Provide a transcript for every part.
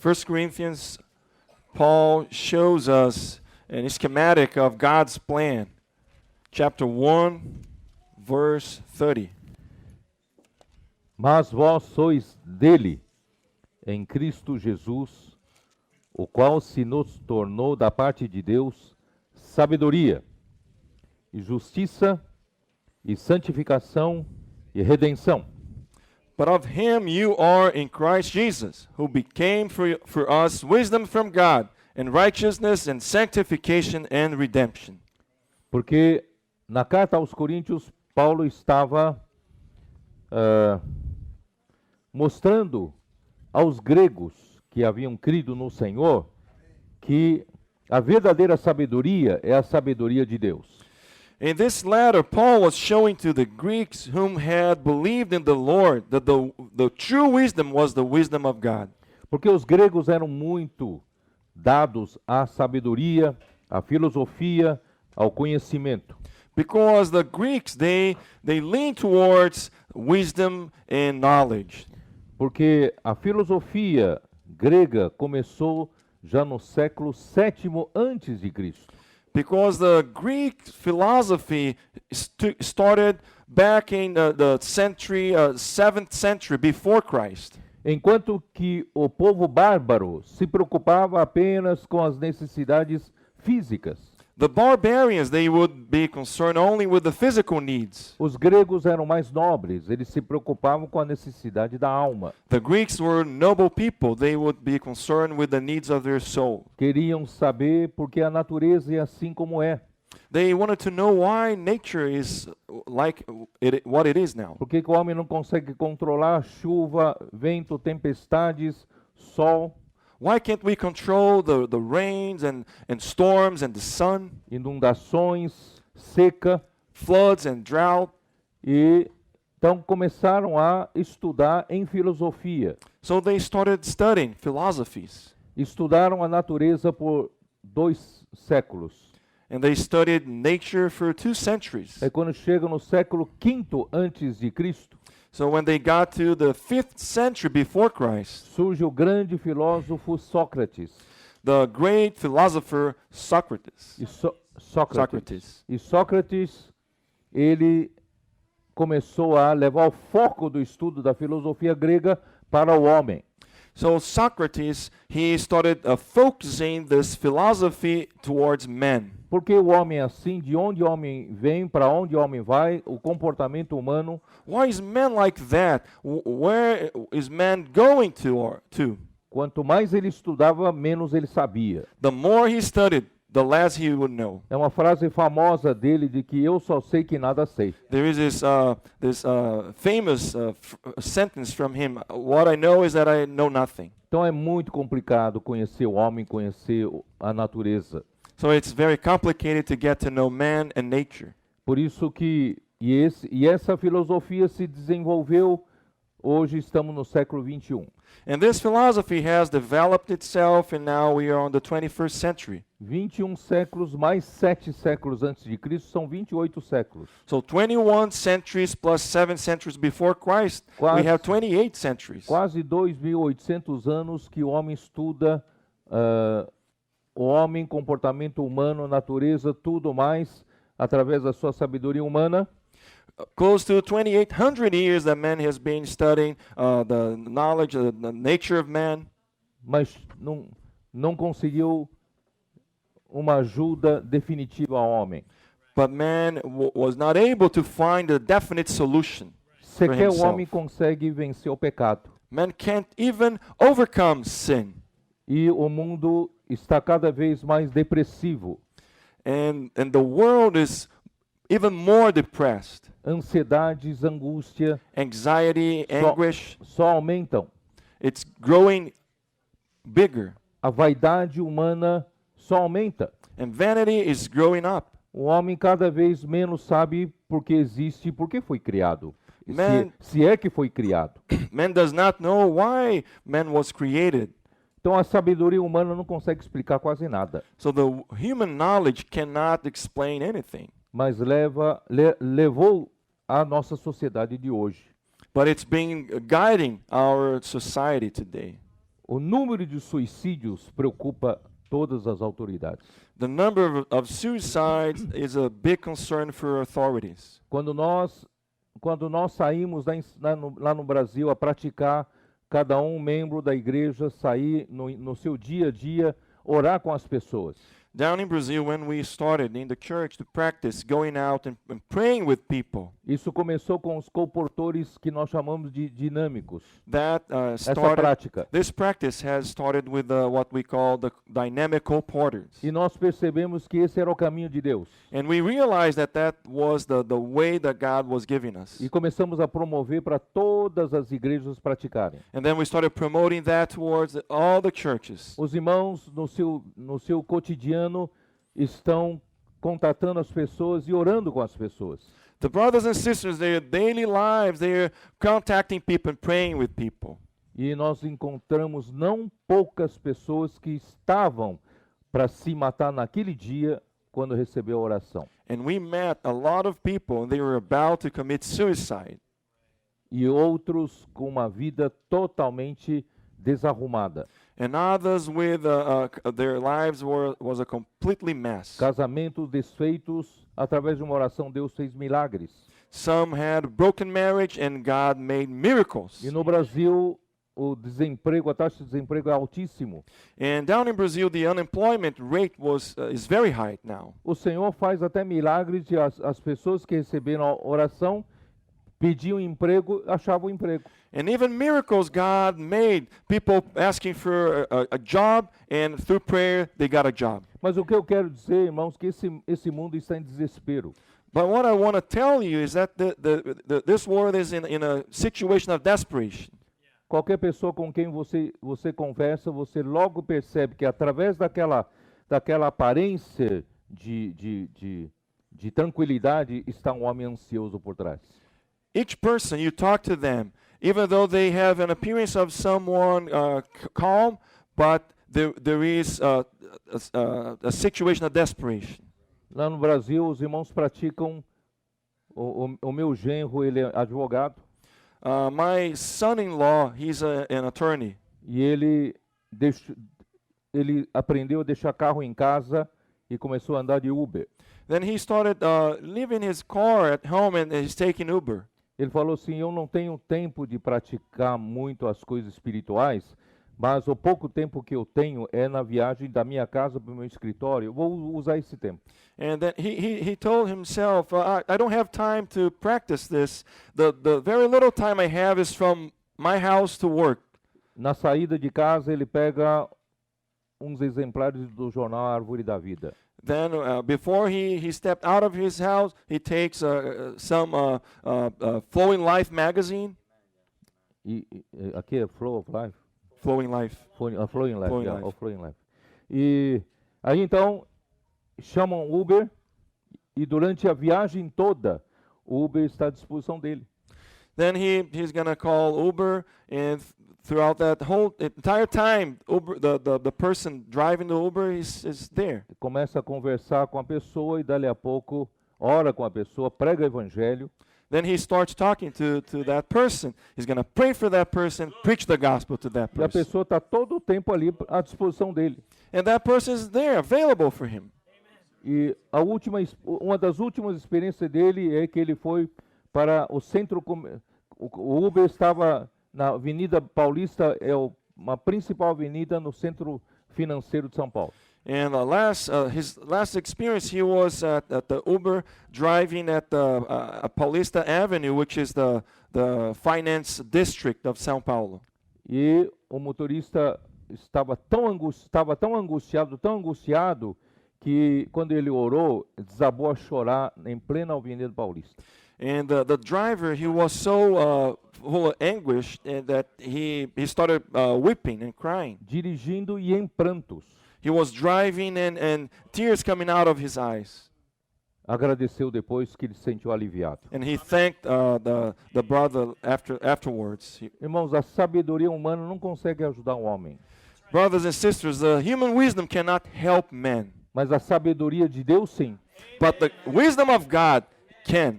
1 Corinthians, Paul shows us an schematic of God's plan. Chapter 1, verse 30. Mas vós sois dele, em Cristo Jesus, o qual se nos tornou da parte de Deus sabedoria, e justiça, e santificação, e redenção. But of him you are in Christ Jesus, who became for us wisdom from God, and righteousness and sanctification and redemption. Porque na carta aos Coríntios, Paulo estava mostrando aos gregos que haviam crido no Senhor que a verdadeira sabedoria é a sabedoria de Deus. In this letter, Paul was showing to the Greeks whom had believed in the Lord that the true wisdom was the wisdom of God. Porque os gregos eram muito dados à sabedoria, à filosofia, ao conhecimento. Because the Greeks, they lean towards wisdom and knowledge. Porque a filosofia grega começou já no século VII antes de Cristo. Because the Greek philosophy started back in the 7th century before Christ. Enquanto que o povo bárbaro se preocupava apenas com as necessidades físicas. The barbarians, they would be concerned only with the physical needs. Os gregos eram mais nobres, eles se preocupavam com a necessidade da alma. The Greeks were noble people. They would be concerned with the needs of their soul. Queriam saber porque a natureza é assim como é. They wanted to know why nature is like what it is now. Por que o homem não consegue controlar chuva, vento, tempestades, sol? Why can't we control the rains and storms and the sun, inundações, seca, floods and drought? E então começaram a estudar em filosofia. So they started studying philosophies. Estudaram a natureza por 2 séculos. And they studied nature for 2 centuries. É quando chega no século V antes de Cristo. So when they got to the 5th century before Christ, surge o grande filósofo Sócrates. The great philosopher Socrates. Sócrates. E Sócrates, ele começou a levar o foco do estudo da filosofia grega para o homem. So Socrates, he started focusing this philosophy towards men. Porque o homem é assim, de onde o homem vem, para onde o homem vai, o comportamento humano. Why is man like that? Where is man going to? Quanto mais ele estudava, menos ele sabia. The more he studied, the less he would know. É uma frase famosa dele de que eu só sei que nada sei. There is this famous sentence from him. What I know is that I know nothing. Então é muito complicado conhecer o homem, conhecer a natureza. So it's very complicated to get to know man and nature. Por isso que essa filosofia se desenvolveu. Hoje estamos no século 21. And this philosophy has developed itself, and now we are on the 21st century. 21 séculos mais 7 séculos antes de Cristo são 28 séculos. So 21 centuries plus 7 centuries before Christ, we have 28 centuries. Quase 2.800 anos que o homem estuda o homem, comportamento humano, natureza, tudo mais, através da sua sabedoria humana. Close to 2,800 years that man has been studying the knowledge, the nature of man. Mas não conseguiu uma ajuda definitiva ao homem. But man was not able to find a definite solution for Sequer o himself. homem consegue vencer o pecado. Man can't even overcome sin. E o mundo está cada vez mais depressivo. And the world is even more depressed. Ansiedades, angústia, Anxiety, anguish, só aumentam. it's growing bigger. A vaidade humana só aumenta. And vanity is growing up. O homem cada vez menos sabe por que existe e por que foi criado. Se é que foi criado. Man does not know why man was created. Então a sabedoria humana não consegue explicar quase nada. So the human knowledge cannot explain anything. Mas levou a nossa sociedade de hoje. But it's been guiding our society today. O número de suicídios preocupa todas as autoridades. The number of suicides is a big concern for authorities. Quando nós saímos lá no Brasil a praticar, cada um membro da igreja sair no seu dia a dia, orar com as pessoas. Down in Brazil, when we started in the church to practice going out and praying with people, Isso começou com os comportores que nós chamamos de dinâmicos. that Essa started. prática. This practice has started with what we call the dynamic porters. E nós percebemos que esse era o caminho de Deus. And we realized that that was the way that God was giving us. E começamos a promover para todas as igrejas praticarem. And then we started promoting that towards all the churches. Os irmãos, no seu cotidiano, estão contatando as pessoas e orando com as pessoas. The brothers and sisters, their daily lives, they're contacting people and praying with people. E nós encontramos não poucas pessoas que estavam para se matar naquele dia quando recebeu a oração. And we met a lot of people, and they were about to commit suicide. E outros com uma vida totalmente desarrumada. And others with their lives was a completely mess. Casamentos desfeitos, através de uma oração, Deus fez milagres. Some had broken marriage, and God made miracles. E no Brasil, o desemprego, a taxa de desemprego é altíssimo. And down in Brazil, the unemployment rate is very high now. O Senhor faz até milagres de as pessoas que receberam a oração, pediam emprego, achavam emprego. And even miracles God made, people asking for a job, and through prayer, they got a job. Mas o que eu quero dizer, irmãos, que esse mundo está em desespero. But what I want to tell you is that this world is in a situation of desperation. Qualquer pessoa com quem você conversa, você logo percebe que através daquela aparência de tranquilidade está um homem ansioso por trás. Each person, you talk to them, even though they have an appearance of someone calm, but there is a situation of desperation. Lá no Brasil, os irmãos praticam, o meu genro, ele é advogado, My son-in-law, he's an attorney. e ele aprendeu a deixar carro em casa e começou a andar de Uber. Then he started leaving his car at home, and he's taking Uber. Ele falou assim, eu não tenho tempo de praticar muito as coisas espirituais, mas o pouco tempo que eu tenho é na viagem da minha casa para o meu escritório. Eu vou usar esse tempo. And then he told himself, I don't have time to practice this. The very little time I have is from my house to work. Na saída de casa, ele pega uns exemplares do jornal Árvore da Vida. Then before he stepped out of his house, he takes some Flowing Life magazine. Aqui é Flow of Life? Flowing Life. Flowing Life, Flowing yeah, Life. Flowing Life. E aí então chamam Uber e durante a viagem toda o Uber está à disposição dele. Then he's gonna call Uber, and throughout that whole entire time, Uber, the person driving the Uber is there. Começa a conversar com a pessoa e dali a pouco ora com a pessoa, prega o evangelho. Then he starts talking to that person. He's gonna pray for that person, preach the gospel to that E a person. pessoa está todo o tempo ali à disposição dele. And that person is there, available for him. E uma das últimas experiências dele é que ele foi para o centro. O Uber estava na Avenida Paulista, uma principal avenida no centro financeiro de São Paulo. And his last experience, he was at the Uber driving at the Paulista Avenue, which is the finance district of São Paulo. E o motorista estava tão angustiado, que quando ele orou, desabou a chorar em plena Avenida Paulista. And the driver, he was so full of anguish that he started weeping and crying. Dirigindo e em prantos. He was driving and tears coming out of his eyes. Agradeceu depois que ele se sentiu aliviado. And he thanked the brother afterwards. Irmãos, a sabedoria humana não consegue ajudar um homem, Brothers and sisters, the human wisdom cannot help men, mas a sabedoria de Deus sim. but the wisdom of God can.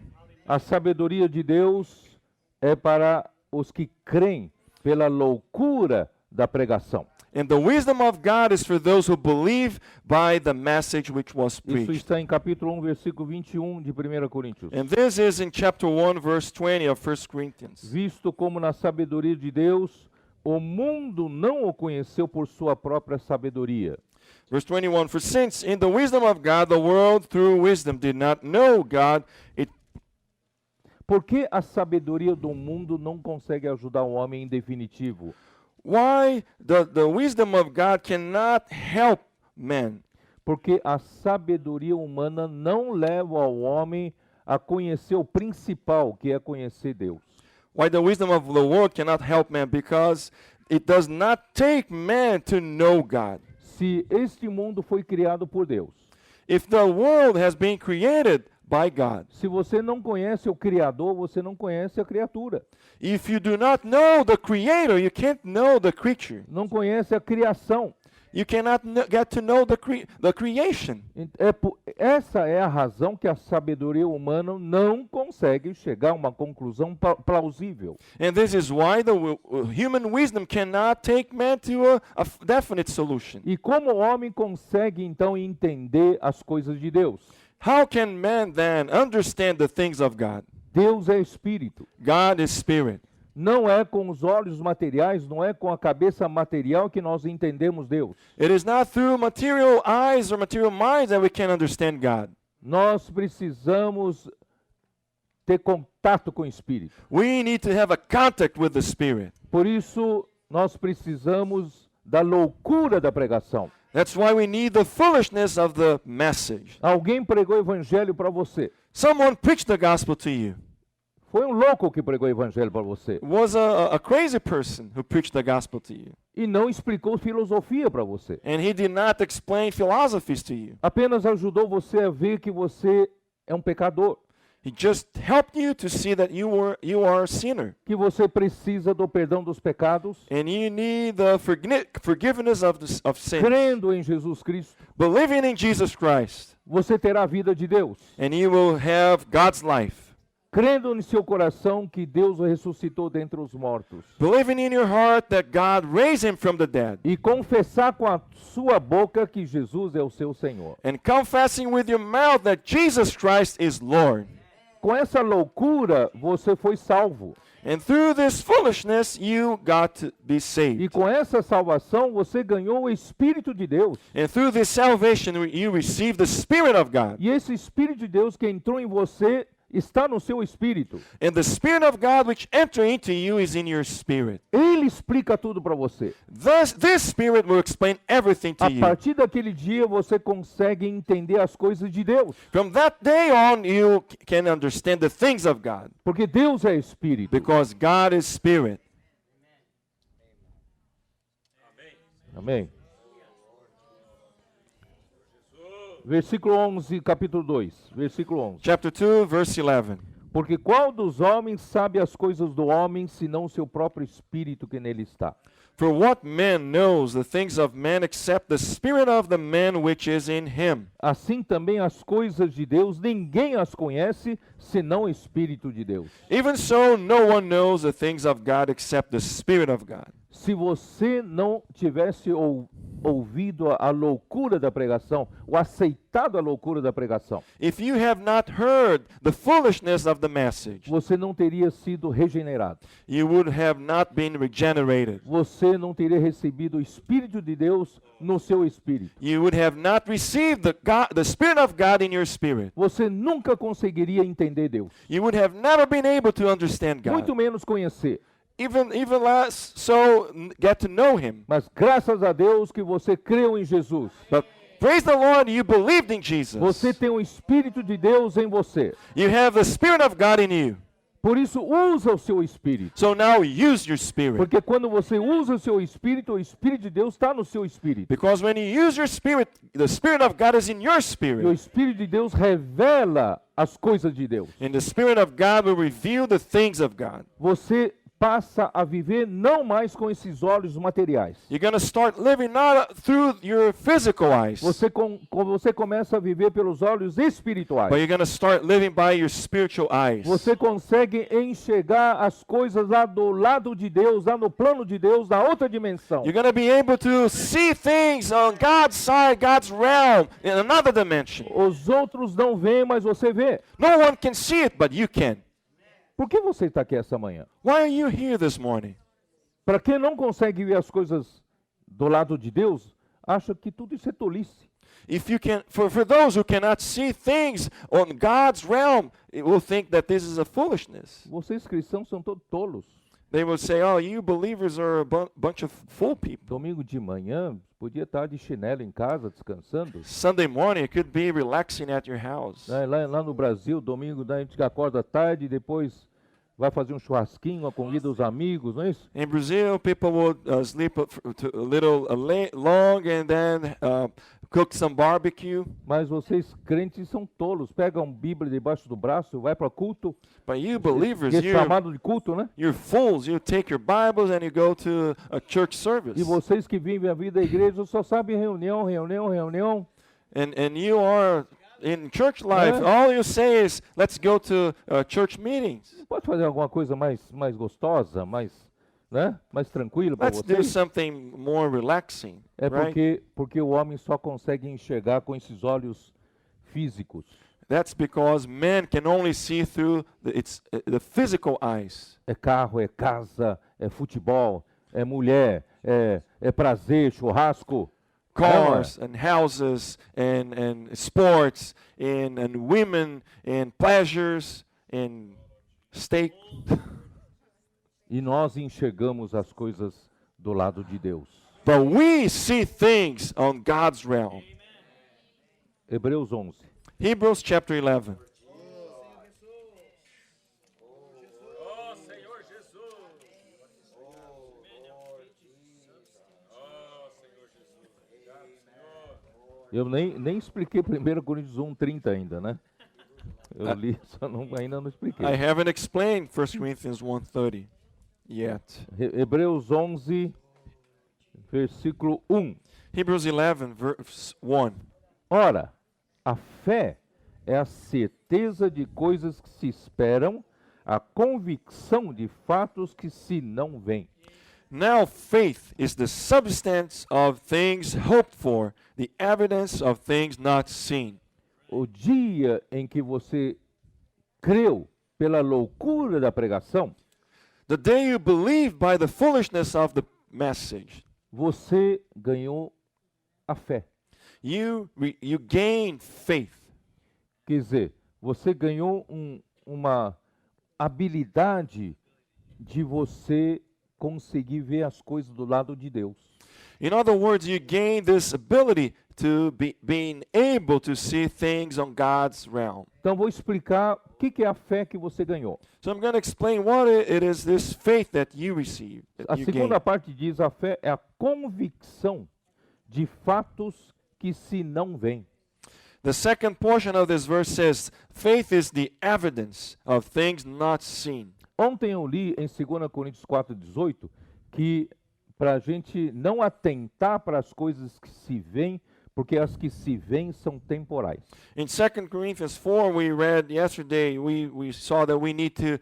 A sabedoria de Deus é para os que creem pela loucura da pregação. And the wisdom of God is for those who believe by the message which was Isso preached. está em capítulo 1, versículo 21 de 1 Coríntios. And this is in chapter 1, verse 20 of 1 Corinthians. Visto como na sabedoria de Deus, o mundo não o conheceu por sua própria sabedoria. Verse 21, for since in the wisdom of God, the world through wisdom did not know God, it Por que a sabedoria do mundo não consegue ajudar o homem em definitivo? why the wisdom of God cannot help men? Porque a sabedoria humana não leva ao homem a conhecer o principal, que é conhecer Deus. Why the wisdom of the world cannot help man? Because it does not take man to know God. Se este mundo foi criado por Deus, If the world has been created by God, se você não conhece o Criador, você não conhece a criatura. if you do not know the Creator, you can't know the creature. Não conhece a criação. You cannot get to know the creation. Essa é a razão que a sabedoria humana não consegue chegar a uma conclusão plausível. And this is why the human wisdom cannot take man to a definite solution. E como o homem consegue então entender as coisas de Deus? How can man then understand the things of God? Deus é espírito. God is spirit. Não é com os olhos materiais, não é com a cabeça material que nós entendemos Deus. It is not through material eyes or material minds that we can understand God. Nós precisamos ter contato com o Espírito. We need to have a contact with the Spirit. Por isso, nós precisamos da loucura da pregação. That's why we need the foolishness of the message. Alguém pregou o evangelho para você. Someone preached the gospel to you. Foi um louco que pregou o evangelho para você. It was a crazy person who preached the gospel to you. E não explicou filosofia para você. And he did not explain philosophies to you. Apenas ajudou você a ver que você é um pecador. He just helped you to see that you are a sinner. Que você precisa do perdão dos pecados. And you need the forgiveness of sin. Crendo em Jesus Cristo, Believing in Jesus Christ. você terá a vida de Deus. And you will have God's life. Crendo em seu coração que Deus o ressuscitou dentre os mortos. Believing in your heart that God raised him from the dead. E confessar com a sua boca que Jesus é o seu Senhor. And confessing with your mouth that Jesus Christ is Lord. Com essa loucura, você foi salvo. And through this foolishness, you got to be E saved. com essa salvação, você ganhou o Espírito de Deus. And through this salvation, you receive the Spirit of God. E esse Espírito de Deus que entrou em você está no seu espírito. And the Spirit of God which enter into you is in your spirit. Ele explica tudo para você. This Spirit will explain everything to A you. partir daquele dia, você consegue entender as coisas de Deus. From that day on, you can understand the things of God. Porque Deus é espírito. Because God is Spirit. Amém. Versículo 11, capítulo 2. Versículo 11. Chapter 2, verse 11. Porque qual dos homens sabe as coisas do homem, senão o seu próprio espírito que nele está? For what man knows the things of man except the spirit of the man which is in him? Assim também as coisas de Deus, ninguém as conhece, senão o Espírito de Deus. Even so, no one knows the things of God except the Spirit of God. Se você não tivesse ouvido a loucura da pregação, ou aceitado a loucura da pregação, If you have not heard the foolishness of the message, você não teria sido regenerado. you would have not been regenerated. Você não teria recebido o Espírito de Deus no seu espírito. You would have not received the Spirit of God in your spirit. Você nunca conseguiria entender Deus, You would have never been able to understand muito God. menos conhecer. Even less so get to know Him. Mas graças a Deus que você creu em Jesus. But praise the Lord, you believed in Jesus. Você tem o Espírito de Deus em você. You have the Spirit of God in you. Por isso, usa o seu espírito. So now use your spirit. Porque quando você usa o seu espírito, o Espírito de Deus está no seu espírito. Because when you use your spirit, the Spirit of God is in your E o spirit. Espírito de Deus revela as coisas de Deus. And the Spirit of God will reveal the things of God. Você passa a viver não mais com esses olhos materiais. You're going to start living not through your physical eyes, Você começa a viver pelos olhos espirituais. but you're going to start living by your spiritual eyes. Você consegue enxergar as coisas lá do lado de Deus, lá no plano de Deus, na outra dimensão. You're going to be able to see things on God's side, God's realm, in another dimension. Os outros não veem, mas você vê. No one can see it, but you can. Por que você está aqui essa manhã? Why are you here this morning? Para quem não consegue ver as coisas do lado de Deus, acha que tudo isso é tolice. If you can, for those who cannot see things on God's realm, it will think that this is a foolishness. Vocês cristãos são todos tolos. They will say, "Oh, you believers are a bunch of fool people." Domingo de manhã, podia estar de chinelo em casa, descansando. Sunday morning, you could be relaxing at your house. Lá no Brasil, domingo, a gente acorda tarde, depois vai fazer um churrasquinho, convida os amigos, não é isso? In Brazil, people would sleep a little long and then cook some barbecue. Mas vocês crentes são tolos, pegam a Bíblia debaixo do braço, vai para culto, But you believers, que é chamado de culto, né? you're fools. You take your Bibles and you go to a church service. E vocês que vivem a vida da igreja só sabem reunião. And you are in church life. All you say is, "Let's go to church meetings. Pode fazer alguma coisa mais gostosa, mais tranquila para Let's do vocês? something more relaxing." É Right? porque o homem só consegue enxergar com esses olhos físicos. That's because men can only see through the physical eyes. É carro, é casa, é futebol, é mulher, é prazer, churrasco. Cars and houses and sports and women and pleasures and steak. E nós enxergamos as coisas do lado de Deus. But we see things on God's realm. Hebreus 11. Hebrews chapter 11. Eu nem expliquei 1 Coríntios 1:30 ainda, né? Eu li, ainda não expliquei. I haven't explained 1 Corinthians 1:30 yet. Hebreus 11, versículo 1. Hebrews 11 verse 1. Ora, a fé é a certeza de coisas que se esperam, a convicção de fatos que se não veem. Now faith is the substance of things hoped for, the evidence of things not seen. O dia em que você creu pela loucura da pregação, The day you believe by the foolishness of the message, você ganhou a fé. you gain faith. Quer dizer, você ganhou uma habilidade de você conseguir ver as coisas do lado de Deus. In other words, you gain this ability to being able to see things on God's realm. Então vou explicar o que é a fé que você ganhou. So I'm going to explain what it is, this faith that you receive, A that you gain. segunda parte diz: a fé é a convicção de fatos que se não veem. The second portion of this verse says, faith is the evidence of things not seen. Ontem eu li em 2 Coríntios 4,18 que para a gente não atentar para as coisas que se veem, porque as que se veem são temporais. In 2 Corinthians 4, we read yesterday, we saw that we need to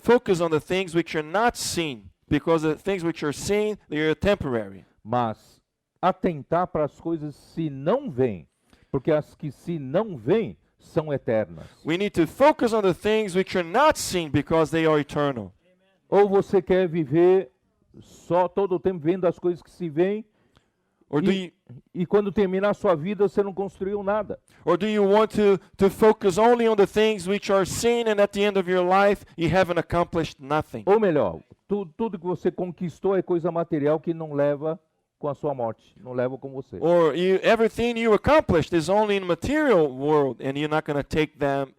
focus on the things which are not seen, because the things which are seen, they are temporary. Mas atentar para as coisas se não veem, porque as que se não veem são eternas. We need to focus on the things which are not seen, because they are eternal. Ou você quer viver só todo o tempo vendo as coisas que se veem, Or do you, e quando terminar a sua vida você não construiu nada. or do you want to focus only on the things which are seen, and at the end of your life, you haven't accomplished nothing? Ou melhor, tudo que você conquistou é coisa material que não leva com a sua morte, não leva com você. Or everything you accomplished is only in material world, and you're not going to take them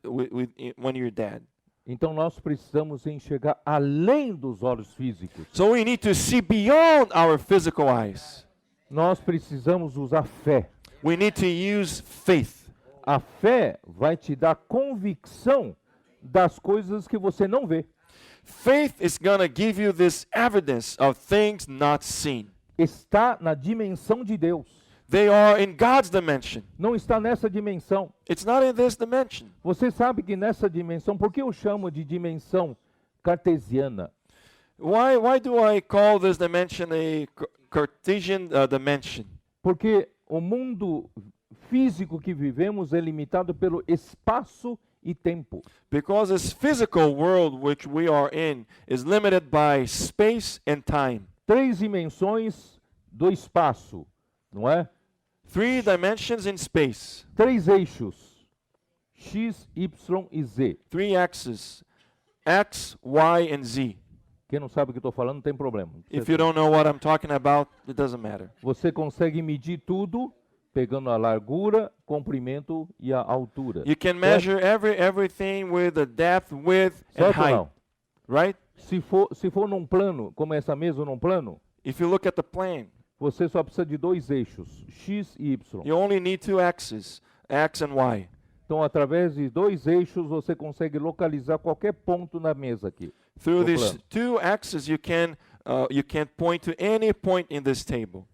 when you're dead. Então nós precisamos enxergar além dos olhos físicos. So we need to see beyond our physical eyes. Nós precisamos usar fé. We need to use faith. A fé vai te dar convicção das coisas que você não vê. faith is going to give you this evidence of things not seen. Está na dimensão de Deus. They are in God's dimension. Não está nessa dimensão. It's not in this dimension. Você sabe que nessa dimensão, por que eu chamo de dimensão cartesiana? Why do I call this dimension a Cartesian dimension? Porque o mundo físico que vivemos é limitado pelo espaço e tempo. Because this physical world which we are in is limited by space and time. 3 dimensões do espaço, não é? 3 dimensions in space. 3 eixos, X, Y e Z. 3 axes, X, Y, and Z. Quem não sabe o que estou falando não tem problema. If you don't know what I'm talking about, it doesn't matter. Você consegue medir tudo pegando a largura, comprimento e a altura. You can measure everything with the depth, width, and Certo ou height, não? right? Se for num plano, como essa mesa num plano, If you look at the plane, você só precisa de 2 eixos, X e Y. you only need 2 axes, X and Y. Então, através de 2 eixos, você consegue localizar qualquer ponto na mesa aqui. Through No these plano. 2 axes, you can point to any point in this table.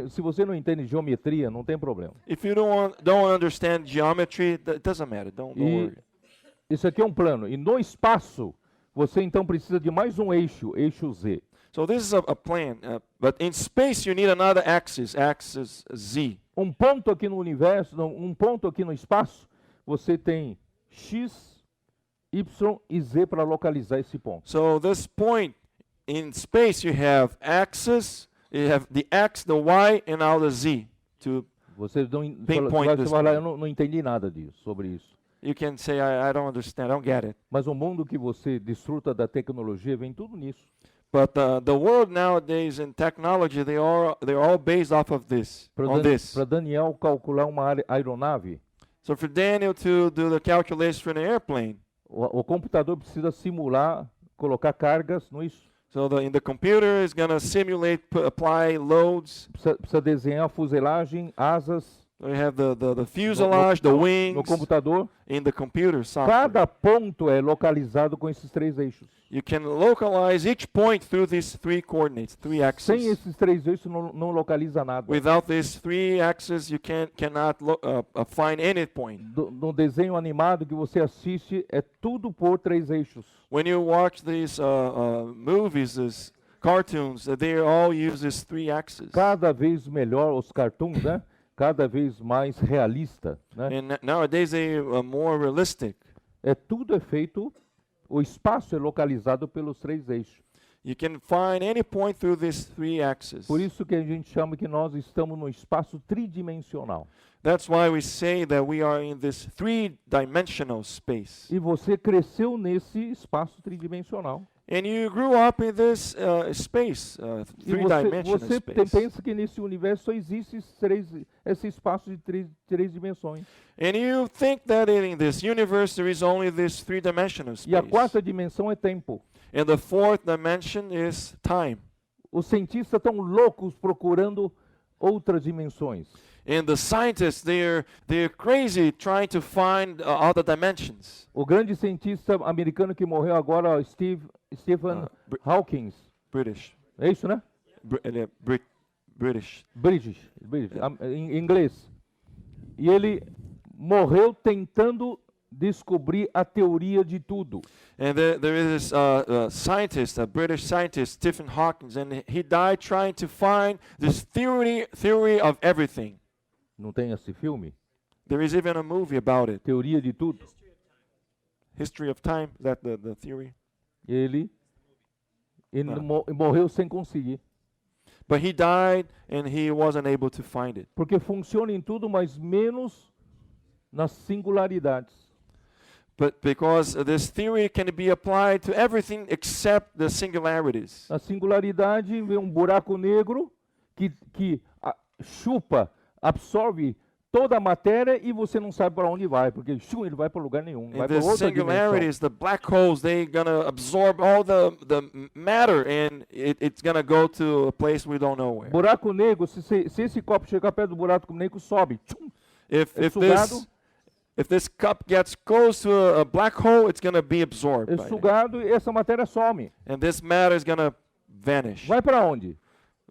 Se você não entende geometria, não tem problema. If you don't understand geometry, it doesn't matter. Don't worry. Isso aqui é um plano. E no espaço, você então precisa de mais um eixo, eixo Z. So this is a plane, but in space you need another axis, axis Z. Um ponto aqui no universo, um ponto aqui no espaço, você tem X, Y e Z para localizar esse ponto. So this point in space you have axis, you have the X, the Y, and now the Z. Você não Pinpoint vai this falar, point. eu não entendi nada disso, sobre isso. You can say, I don't understand, I don't get it. Mas o mundo que você desfruta da tecnologia vem tudo nisso. But the world nowadays in technology, they're all based off of this, on this. Para Daniel calcular uma aeronave, So for Daniel to do the calculation for an airplane, o computador precisa simular, colocar cargas, não é isso? so in the computer is going to simulate, apply loads. Precisa desenhar fuselagem, asas. So you have the fuselage, the wings No computador. in the computer software. Cada ponto é localizado com esses 3 eixos. You can localize each point through these 3 coordinates, 3 Sem axes. esses 3 eixos não localiza nada. Without these 3 axes, you cannot find any point. No desenho animado que você assiste, é tudo por 3 eixos. When you watch these movies, these cartoons, they all use these 3 axes. Cada vez melhor os cartoons, né? Cada vez mais realista, né? And nowadays they are more realistic. Tudo é feito, o espaço é localizado pelos 3 eixos. You can find any point through these 3 axes. Por isso que a gente chama que nós estamos no espaço tridimensional. That's why we say that we are in this 3-dimensional space. E você cresceu nesse espaço tridimensional. And you grew up in this space, E 3-dimensional você space. pensa que nesse universo só existe esse espaço de três dimensões. And you think that in this universe there is only this 3-dimensional E a space. 4ª dimensão é tempo. And the 4th dimension is time. Os cientistas estão loucos procurando outras dimensões. And the scientists, they're crazy trying to find other dimensions. O grande cientista americano que morreu agora, Stephen Hawking, British. é isso, né? British. British, em inglês. E ele morreu tentando descobrir a teoria de tudo. And there is this scientist, a British scientist, Stephen Hawking, and he died trying to find this theory of everything. Não tem esse filme? There is even a movie about it. Teoria de tudo. History of Time, is that the theory? Ele morreu sem conseguir. But he died and he wasn't able to find it. Porque funciona em tudo, mas menos nas singularidades. But because this theory can be applied to everything except the singularities. Na singularidade, vem um buraco negro que chupa, absorve toda a matéria e você não sabe para onde vai, porque ele vai para lugar nenhum, vai In para the outra dimensão. singularities, the black holes, they're gonna absorb all the matter, and it's gonna go to a place we don't know where. Buraco negro, se esse copo chegar perto do buraco negro, sobe. Tchum, If sugado. If this cup gets close to a black hole, it's going to be absorbed. É by it. sugado e essa matéria some. And this matter is going to vanish. Vai para onde?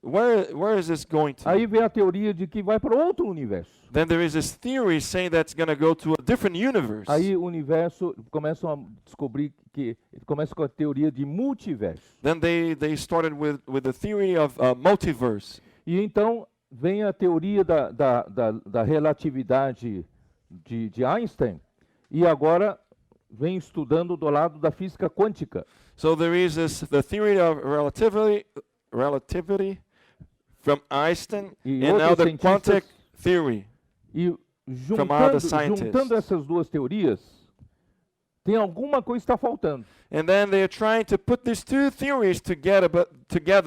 Where is this going to? Aí vem a teoria de que vai para outro universo. Then there is this theory saying that it's going to go to a different universe. Aí o universo começam a descobrir que começa com a teoria de multiverso. Then they started with the theory of multiverse. E então vem a teoria da relatividade de Einstein e agora vem estudando do lado da física quântica. So there is the theory of relativity from Einstein, E and now outros the cientistas- quantic theory. E other scientists. juntando essas duas teorias, tem alguma coisa que está faltando. And then they are trying to put these two theories together,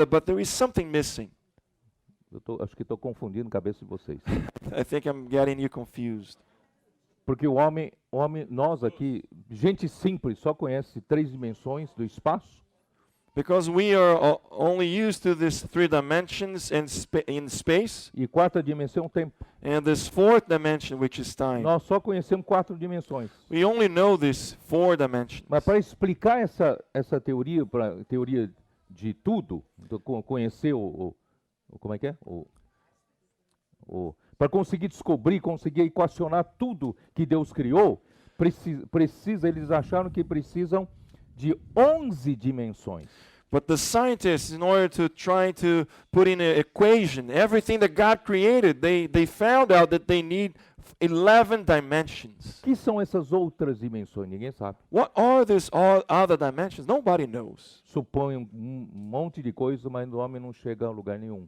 but there is something missing. Acho que estou confundindo a cabeça de vocês. I think I'm getting you confused. Porque o homem, nós aqui, gente simples, só conhece 3 dimensões do espaço. Because we are only used to these 3 dimensions in space, E 4ª dimensão é o tempo. and this 4th dimension, which is time. Nós só conhecemos 4 dimensões. We only know these 4 dimensions. Mas para explicar essa teoria, teoria de tudo, conhecer como é que é? Para conseguir descobrir, conseguir equacionar tudo que Deus criou, eles acharam que precisam de 11 dimensões. But the scientists, in order to try to put in an equation everything that God created, they found out that they need 11 dimensions. O que são essas outras dimensões? Ninguém sabe. What are these other dimensions? Nobody knows. Supõe um monte de coisa, mas o homem não chega a lugar nenhum.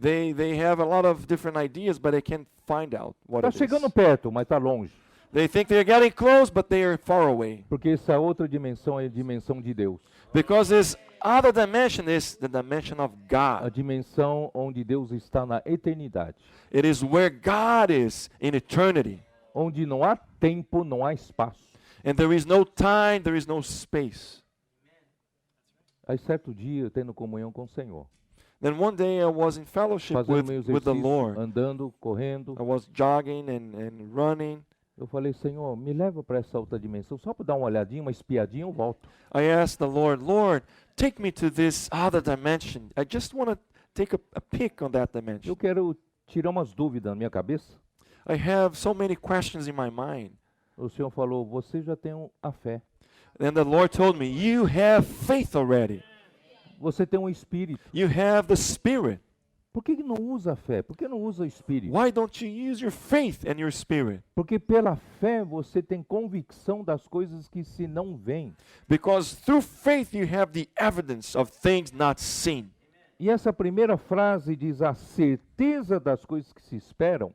They have a lot of different ideas, but they can't find out what Está it chegando is. perto, mas está longe. They think they're getting close, but they are far away. Porque essa outra dimensão é a dimensão de Deus. Because this other dimension is the dimension of A God. dimensão onde Deus está na eternidade. It is where God is in eternity. Onde não há tempo, não há espaço. And there is no time, there is no space. Aí certo dia, tendo comunhão com o Senhor, Then one day I was in fellowship fazendo meu with the exercício, Lord. andando, correndo, I was jogging and running. eu falei, Senhor, me leva para essa outra dimensão, só para dar uma olhadinha, uma espiadinha, eu volto. I asked the Lord, Lord, take me to this other dimension. I just want to take a peek on that Eu dimension. quero tirar umas dúvidas na minha cabeça. I have so many questions in my mind. O Senhor falou, você já tem a fé. And the Lord told me, you have faith already. Você tem um espírito. You have the Spirit. Por que não usa a fé? Por que não usa o espírito? Why don't you use your faith and your spirit? Porque pela fé você tem convicção das coisas que se não veem. Because through faith you have the evidence of things not seen. E essa primeira frase diz a certeza das coisas que se esperam.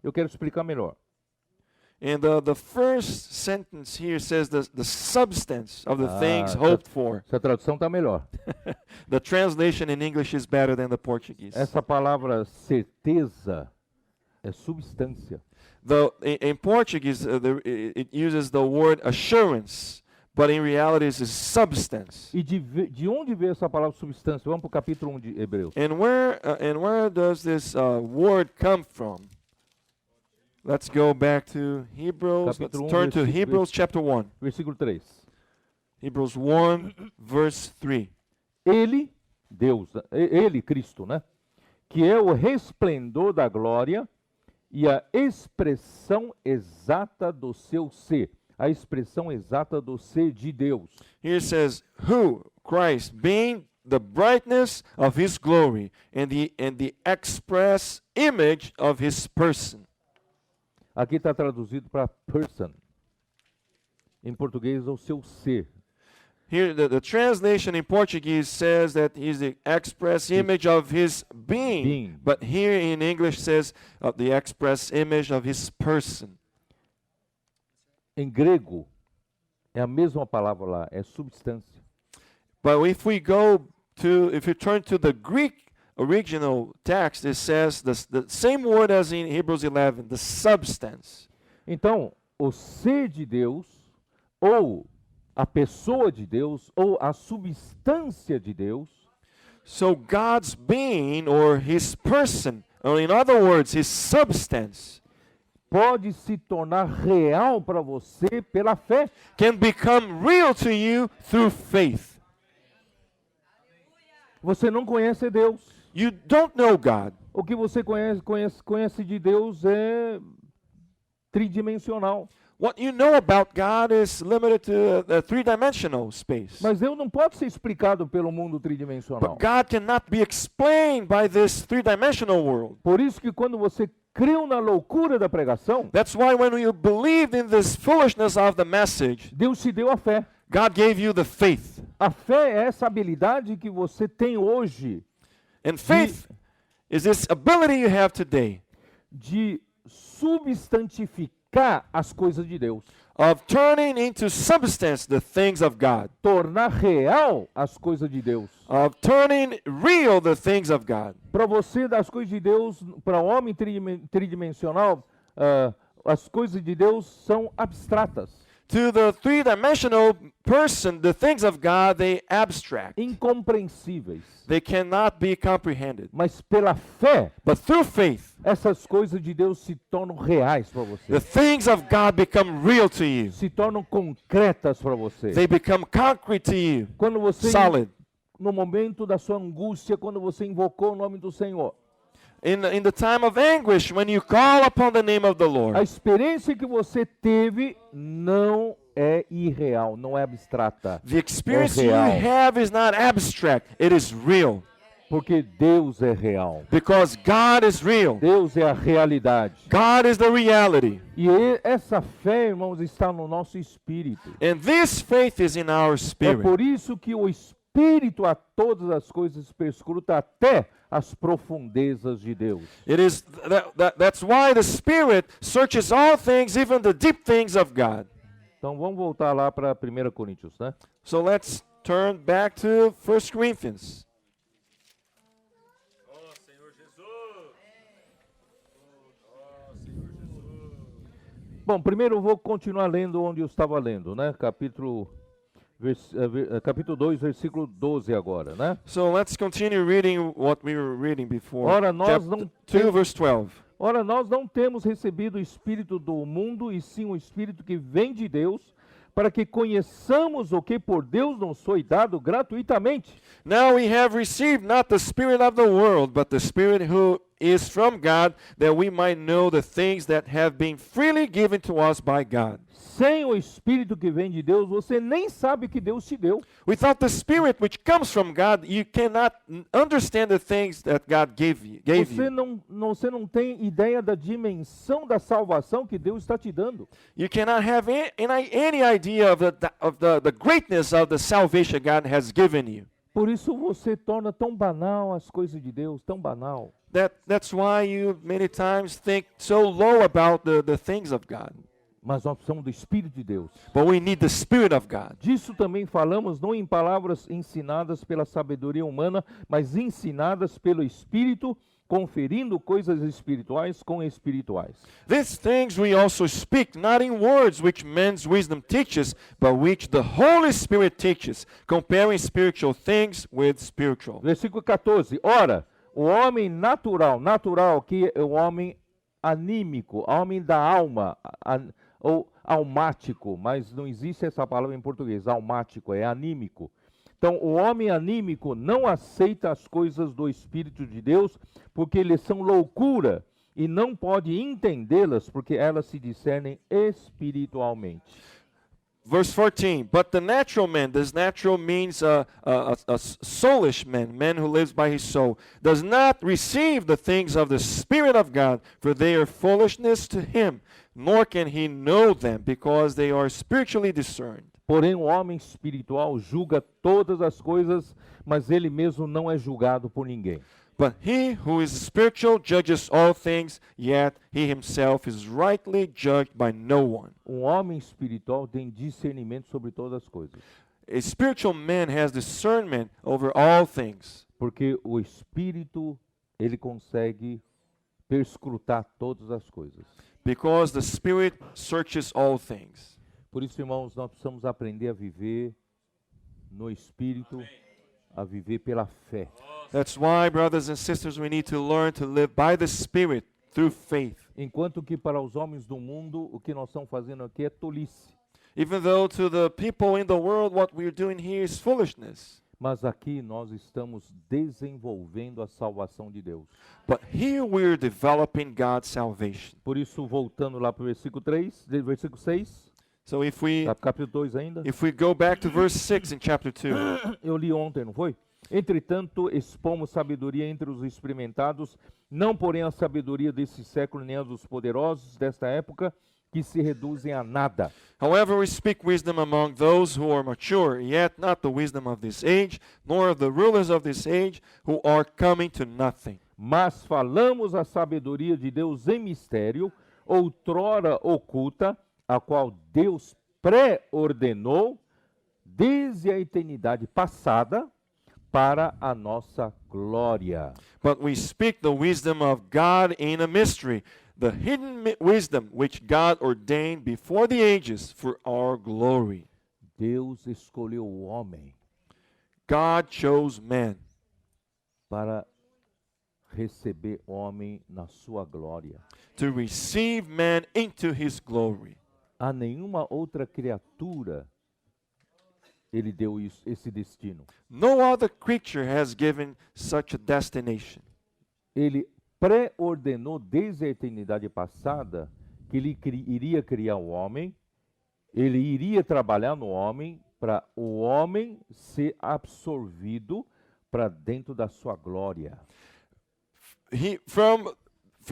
Eu quero explicar melhor. And the first sentence here says the substance of the things Ah, hoped for. Essa tradução está melhor. The translation in English is better than the Portuguese. Essa palavra certeza é substância. In Portuguese, it uses the word assurance, but in reality it's substance. E de onde veio essa palavra substância? Vamos para o capítulo 1 de Hebreus. And where does this word come from? Let's go back to Hebrews. Let's Capítulo 1, turn to versículo- Hebrews chapter 1. Versículo 3. Hebrews 1, verse 3. Ele, Deus, ele, Cristo, né? Que é o resplendor da glória e a expressão exata do seu ser. A expressão exata do ser de Deus. Here it says, who, Christ, being the brightness of his glory and the express image of his person. Aqui está traduzido para person. Em português, é o seu ser. Here, the translation in Portuguese says that he's the express image of his being. But here in English says the express image of his person. Em grego, é a mesma palavra lá, é substância. But if you turn to the Greek original text, it says the same word as in Hebrews 11, the substance. Então, o ser de Deus, ou a pessoa de Deus, ou a substância de Deus, So God's being or his person, or in other words, his substance, pode se tornar real para você pela fé. can become real to you through faith. Você não conhece Deus. You don't know God. O que você conhece de Deus é tridimensional. What you know about God is limited to a three-dimensional space. Mas Deus não pode ser explicado pelo mundo tridimensional. But God cannot be explained by this three-dimensional world. Por isso que quando você creu na loucura da pregação, That's why when you believed in this foolishness of the message, Deus te deu a fé. God gave you the faith. A fé é essa habilidade que você tem hoje And faith is this ability you have today de substantificar as coisas de Deus, of turning into substance the things of God, tornar real as coisas de Deus. of turning real the things of God. Para você, das coisas de Deus, para o homem tridimensional, as coisas de Deus são abstratas, To the three-dimensional person, the things of God, they abstract. incompreensíveis. They cannot be comprehended. Mas pela fé, But through faith, essas coisas de Deus se tornam reais para você, the things of God become real to you. se tornam concretas para você. They become concrete to you, Quando você, solid. no momento da sua angústia, quando você invocou o nome do Senhor, In the time of anguish, when you call upon the name of the a Lord, experiência que você teve não é irreal, não é abstrata, the experience é you real, have is not abstract, it is real. porque Deus é real. Because God is real. Deus é a realidade. God is the reality. E essa fé, irmãos, está no nosso espírito. And this faith is in our É spirit. por isso que o Espírito a todas as coisas perscruta até as profundezas de Deus. It is that's why the Spirit searches all things, even the deep things of God. Então vamos voltar lá para 1 Coríntios, né? So let's turn back to 1 Corinthians. Bom, primeiro eu vou continuar lendo onde eu estava lendo, né? Capítulo 2, versículo 12 agora, né? So let's continue reading what we were reading before. Ora, nós Chapter não 2, verse 12. Ora, nós não temos recebido o Espírito do mundo, e sim o Espírito que vem de Deus, para que conheçamos o que por Deus nos foi dado gratuitamente. Now we have received not the Spirit of the world, but the Spirit who is from God, that we might know the things that have been freely given to us by God. Sem o Espírito que vem de Deus, você nem sabe o que Deus te deu. Without the Spirit which comes from God, you cannot understand the things that God gave you. Você não tem ideia da dimensão da salvação que Deus está te dando. You cannot have any idea of the greatness of the salvation God has given you. Por isso você torna tão banal as coisas de Deus, tão banal. That's why you many times think so low about the things of God. Mas nós precisamos do Espírito de Deus. But we need the Spirit of God. Disso também falamos, não em palavras ensinadas pela sabedoria humana, mas ensinadas pelo Espírito, conferindo coisas espirituais com espirituais. These things we also speak, not in words which man's wisdom teaches, but which the Holy Spirit teaches, comparing spiritual things with spiritual. Versículo 14. Ora, o homem natural que é o homem anímico, homem da alma, ou almático, mas não existe essa palavra em português, almático, é anímico. Então, o homem anímico não aceita as coisas do Espírito de Deus, porque eles são loucura, e não pode entendê-las, porque elas se discernem espiritualmente. Verse 14, but the natural man, this natural means a soulish man who lives by his soul, does not receive the things of the Spirit of God, for they are foolishness to him, nor can he know them, because they are spiritually discerned. Porém, o homem espiritual julga todas as coisas, mas ele mesmo não é julgado por ninguém. But he who is spiritual judges all things, yet he himself is rightly judged by no one. Um homem espiritual tem discernimento sobre todas as coisas, A spiritual man has discernment over all things, porque o Espírito, ele consegue perscrutar todas as coisas. because the Spirit searches all things. Por isso, irmãos, nós precisamos aprender a viver no Espírito, a viver pela fé. That's why, brothers and sisters, we need to learn to live by the Spirit, through faith. Enquanto que para os homens do mundo, o que nós estamos fazendo aqui é tolice. Even though to the people in the world what we're doing here is foolishness. Mas aqui nós estamos desenvolvendo a salvação de Deus. But here we're developing God's salvation. Por isso, voltando lá para o versículo versículo 6, So if we capítulo 2 ainda. go back to verse 6 in chapter 2, Eu li ontem, não foi? Entretanto, expomos sabedoria entre os experimentados, não porém a sabedoria desse século, nem a dos poderosos desta época, que se reduzem a nada. however, we speak wisdom among those who are mature, yet not the wisdom of this age, nor of the rulers of this age, who are coming to nothing. Mas falamos a sabedoria de Deus em mistério, outrora oculta, a qual Deus pré-ordenou desde a eternidade passada para a nossa glória. But we speak the wisdom of God in a mystery, the hidden wisdom which God ordained before the ages for our glory. Deus escolheu o homem God chose man para receber homem na sua glória. to receive man into his glory. A nenhuma outra criatura ele deu esse destino. No other creature has given such a destination. Ele pré-ordenou desde a eternidade passada que ele iria criar o homem, ele iria trabalhar no homem para o homem ser absorvido para dentro da sua glória.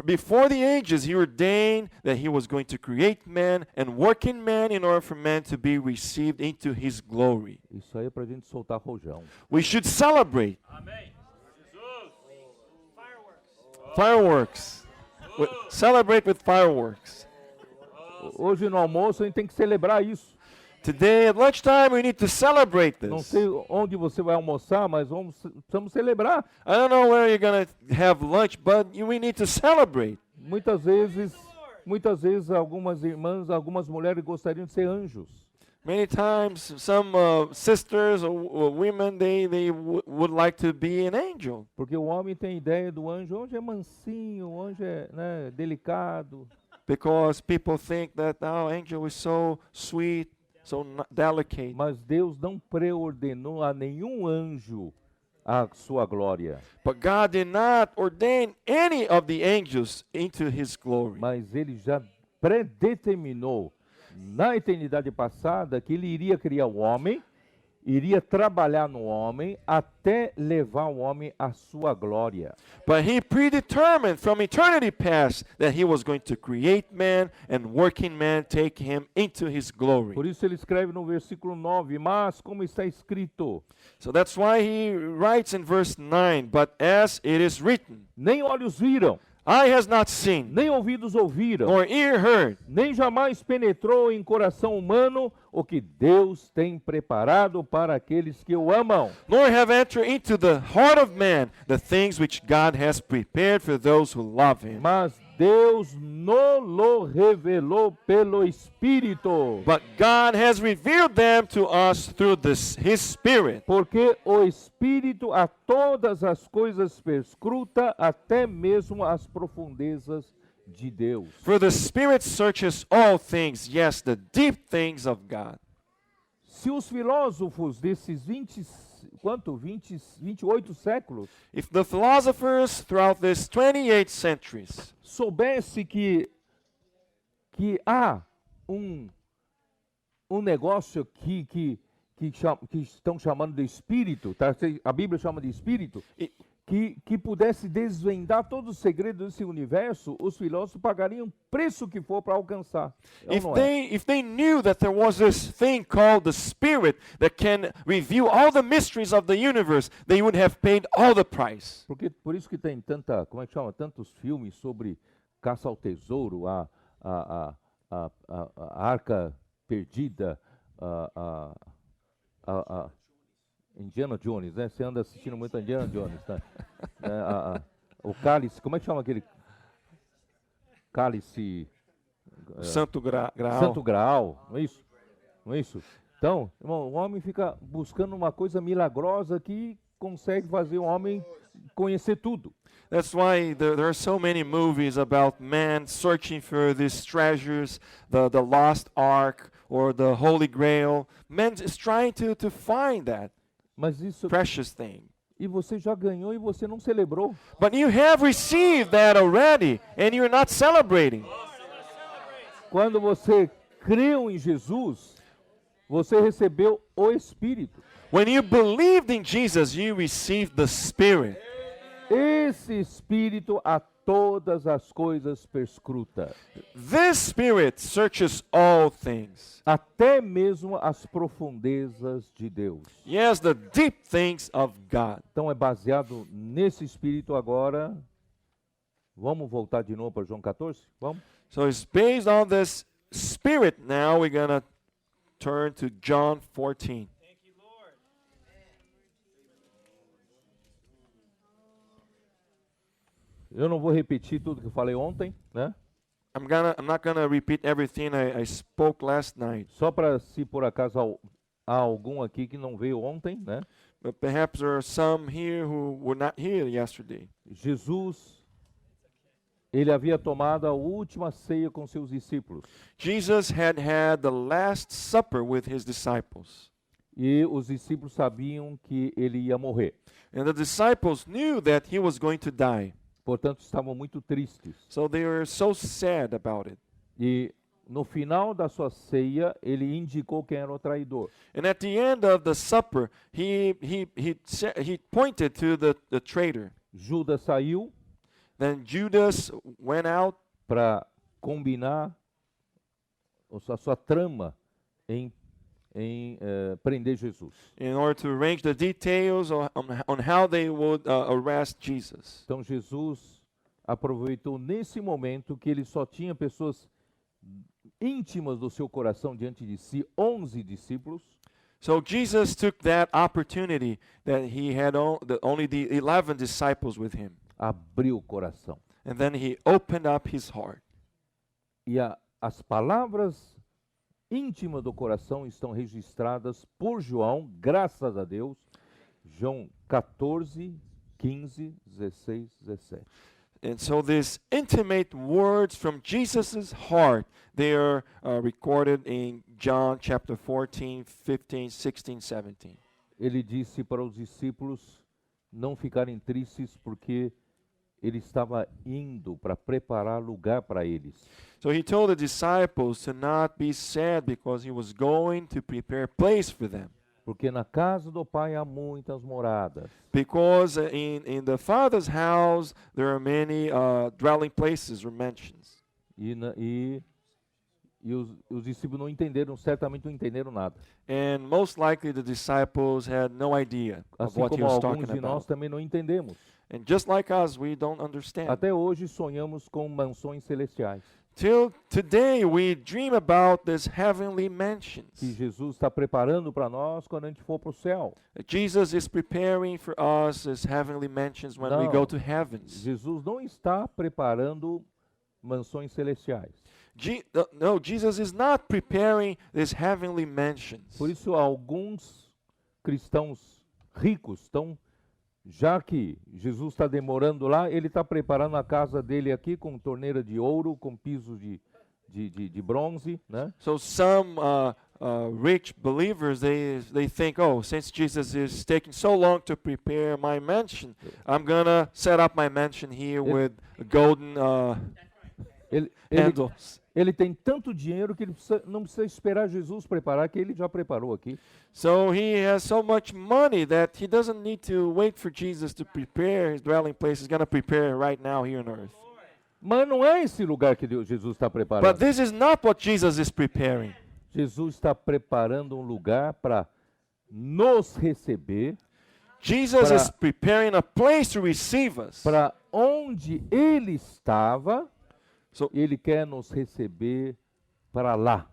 Before the ages, he ordained that he was going to create man and work in man in order for man to be received into his glory. Isso aí é para a gente soltar rojão. We should celebrate. Amém. Jesus. Fireworks. Celebrate with fireworks. Hoje no almoço a gente tem que celebrar isso. Today at lunchtime, we need to celebrate Não this. sei onde você vai almoçar, mas precisamos celebrar. I don't know where you're going to have lunch, but we need to celebrate. Muitas vezes algumas irmãs, algumas mulheres gostariam de ser anjos. Many times, some sisters or women, they would like to be an angel. Porque o homem tem ideia do anjo. O anjo é mansinho, o anjo é, né, delicado. Because people think that, oh, angel is so sweet, so delicate. Mas Deus não preordenou a nenhum anjo a sua glória. But God did not ordain any of the angels into his glory. Mas Ele já predeterminou na eternidade passada que Ele iria criar o homem, iria trabalhar no homem até levar o homem à sua glória. But he predetermined from eternity past that he was going to create man and work in man, take him into his glory. Por isso ele escreve no versículo 9, mas como está escrito, So that's why he writes in verse 9, but as it is written, nem olhos viram, eye has not seen, nem ouvidos ouviram, nor ear heard, nem jamais penetrou em coração humano o que Deus tem preparado para aqueles que o amam. nor have entered into the heart of man the things which God has prepared for those who love him. Mas Deus nos revelou pelo Espírito. But God has revealed them to us through his Spirit. Porque o Espírito a todas as coisas perscruta, até mesmo as profundezas de Deus. For the Spirit searches all things, yes, the deep things of God. Se os filósofos desses 28 séculos If the philosophers throughout these 28 centuries soubesse que há um negócio que estão chamando de espírito, tá? A Bíblia chama de espírito, que pudesse desvendar todos os segredos desse universo, os filósofos pagariam o preço que for para alcançar. É ou não é? if they knew that there was this thing called the Spirit that can reveal all the mysteries of the universe, they would have paid all the price. Porque por isso que tem tantos filmes sobre caça ao tesouro, a arca perdida, a Indiana Jones, né? Você anda assistindo muito Indiana Jones, tá? O cálice, como é que chama aquele cálice? Santo Graal. Santo Graal, não é isso? Não é isso? Então, irmão, o homem fica buscando uma coisa milagrosa que consegue fazer o homem conhecer tudo. That's why there are so many movies about man searching for these treasures, the lost ark or the Holy Grail. Man is trying to find that Mas isso, precious thing. e você já ganhou e você não celebrou. But you have received that already, and you're not celebrating. Quando você creu em Jesus, você recebeu o Espírito. When you believed in Jesus, you received the Spirit. Esse Espírito a todas as coisas perscruta, This Spirit searches all things. até mesmo as profundezas de Deus. Yes, the deep things of God. Então é baseado nesse Espírito agora. Vamos voltar de novo para João 14? Vamos? So it's based on this Spirit. Now we're going to turn to John 14. Eu não vou repetir tudo que eu falei ontem, né? I'm not gonna repeat everything I spoke last night, Só para se por acaso há algum aqui que não veio ontem, né? but perhaps there are some here who were not here yesterday. Jesus, ele havia tomado a última ceia com seus discípulos. Jesus had the Last Supper with his disciples, E os discípulos sabiam que ele ia morrer. and the disciples knew that he was going to die, Portanto, estavam muito tristes. so they were so sad about it. E no final da sua ceia, ele indicou quem era o traidor. And at the end of the supper, he pointed to the traitor. Judas saiu Then Judas went out para combinar a sua trama em prender Jesus. in order to arrange the details on how they would arrest Jesus. Então Jesus aproveitou nesse momento que ele só tinha pessoas íntimas do seu coração diante de si, 11 discípulos, So Jesus took that opportunity that he had only the 11 disciples with him, abriu o coração. and then he opened up his heart. E as palavras íntimas do coração estão registradas por João, graças a Deus, João 14, 15, 16, 17. And so these intimate words from Jesus' heart, they are recorded in John chapter 14, 15, 16, 17. Ele disse para os discípulos não ficarem tristes porque ele estava indo para preparar lugar para eles. So he told the disciples to not be sad because he was going to prepare a place for them. Porque na casa do Pai há muitas moradas. Because in the Father's house there are many dwelling places or mansions. E os discípulos não entenderam, certamente não entenderam nada. And most likely the disciples had no idea of Assim what he como was alguns talking de nós about. também não entendemos. And just like us, we don't understand. Até hoje sonhamos com mansões celestiais. Till today we dream about these heavenly mansions. Que Jesus está preparando para nós quando a gente for para o céu. Jesus is preparing for us these heavenly mansions when we Não. go to heavens. Jesus não está preparando mansões celestiais. No, Jesus is not preparing these heavenly mansions. Por isso, alguns cristãos ricos estão, já que Jesus está demorando lá, ele está preparando a casa dele aqui com torneira de ouro, com pisos de bronze, né? So some rich believers, they think, oh, since Jesus is taking so long to prepare my mansion, I'm gonna set up my mansion here with golden Ele handles. ele tem tanto dinheiro que ele não precisa esperar Jesus preparar, que ele já preparou aqui. So he has so much money that he doesn't need to wait for Jesus to prepare his dwelling place. He's gonna prepare right now here on earth. Mas não é esse lugar que Jesus está But preparando. this is not what Jesus is preparing. Jesus está preparando um lugar para nos receber, Jesus Para- is preparing a place to receive us. para onde ele estava, So- ele quer nos receber para lá.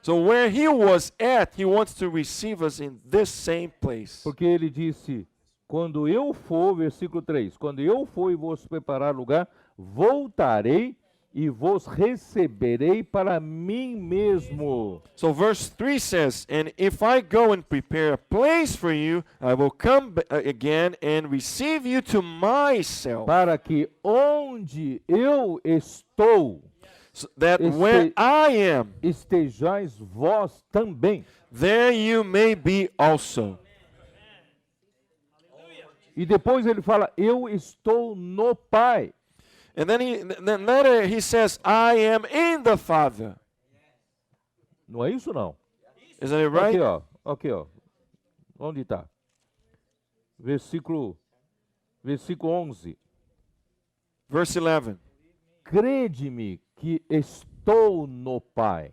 So where he was at, he wants to receive us in this same place. Porque ele disse, quando eu for, versículo 3, quando eu for e vos preparar lugar, voltarei e vos receberei para mim mesmo, So verse 3 says, "And if I go and prepare a place for you, I will come again and receive you to myself, para que onde eu estou, so that where I am, estejais vós também." there you may be also." E depois ele fala, eu estou no Pai. And then later he says, "I am in the Father." Não é isso, não? Isn't it right? Aqui, ó. Onde está? Versículo 11. Verse 11. Crede-me que estou no Pai,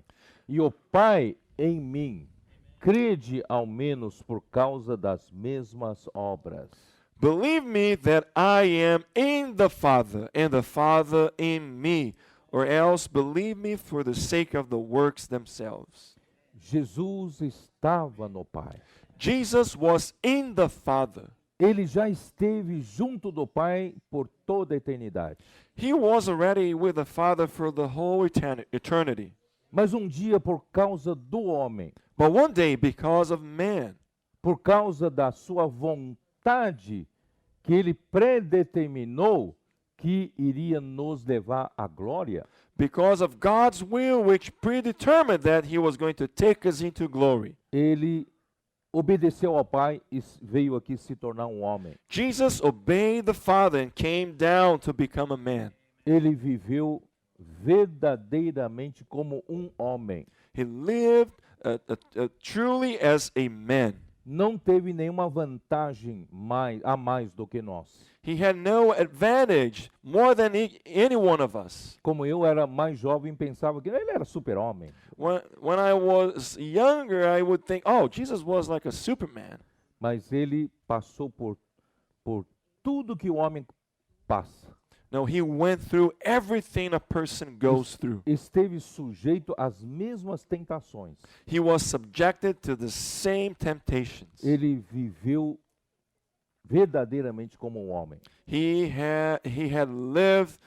e o Pai em mim. Crede ao menos por causa das mesmas obras. Believe me that I am in the Father, and the Father in me, or else believe me for the sake of the works themselves. Jesus estava no Pai. Jesus was in the Father. Ele já esteve junto do Pai por toda a eternidade. He was already with the Father for the whole eternity. Mas um dia, por causa do homem, But one day, because of man, por causa da sua vontade, que ele predeterminou que iria nos levar à glória, because of God's will, which predetermined that he was going to take us into glory, ele obedeceu ao Pai e veio aqui se tornar um homem. Jesus obeyed the Father and came down to become a man. Ele viveu verdadeiramente como um homem. He lived truly as a man. Não teve nenhuma vantagem a mais do que nós. He had no advantage more than any one of us. Como eu era mais jovem, pensava que ele era super-homem. When I was younger, I would think, oh, Jesus was like a Superman. Mas ele passou por tudo que o homem passa. No, he went through everything a person goes through. Esteve sujeito às mesmas tentações. He was subjected to the same temptations. Ele viveu verdadeiramente como um homem. He had lived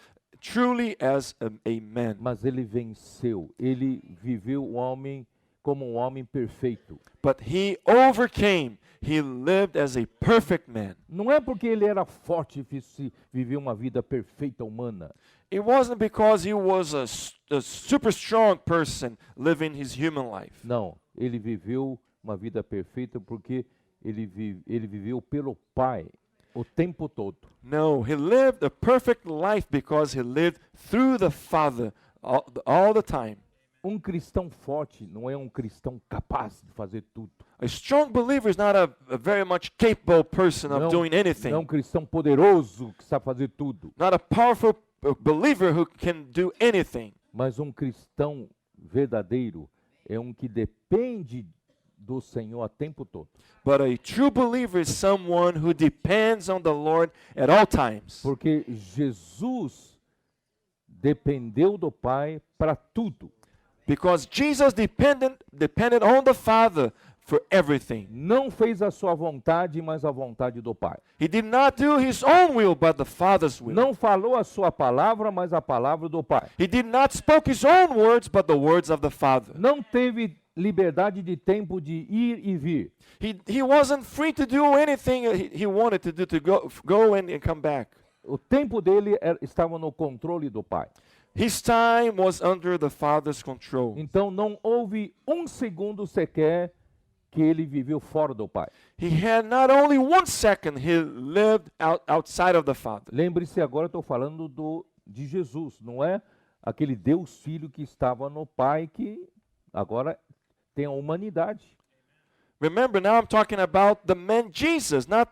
truly as a man. Mas ele venceu. Ele viveu como um homem perfeito. But he overcame. He lived as a perfect man. Não é porque ele era forte e viveu uma vida perfeita humana. It wasn't because he was a super strong person living his human life. Não, ele viveu uma vida perfeita porque ele viveu pelo Pai o tempo todo. No, he lived a perfect life because he lived through the Father all the time. Um cristão forte não é um cristão capaz de fazer tudo. A strong believer is not a very much capable person of doing anything. Não é um cristão poderoso que sabe fazer tudo. Not a powerful believer who can do anything. Mas um cristão verdadeiro é um que depende do Senhor a tempo todo. But a true believer is someone who depends on the Lord at all times. Porque Jesus dependeu do Pai para tudo. Because Jesus depended on the Father for everything. Não fez a sua vontade, mas a vontade do Pai. He did not do his own will, but the Father's will. Não falou a sua palavra, mas a palavra do Pai. He did not speak his own words, but the words of the Father. Não teve liberdade de tempo de ir e vir. He wasn't free to do anything he wanted to do, to go and come back. O tempo dele estava no controle do Pai. His time was under the Father's control. Então não houve um segundo sequer que ele viveu fora do Pai. He had not only 1 second he lived outside of the Father. Lembre-se, agora estou falando de Jesus, não é aquele Deus Filho que estava no Pai que agora tem a humanidade. Remember, now I'm talking about the man Jesus, not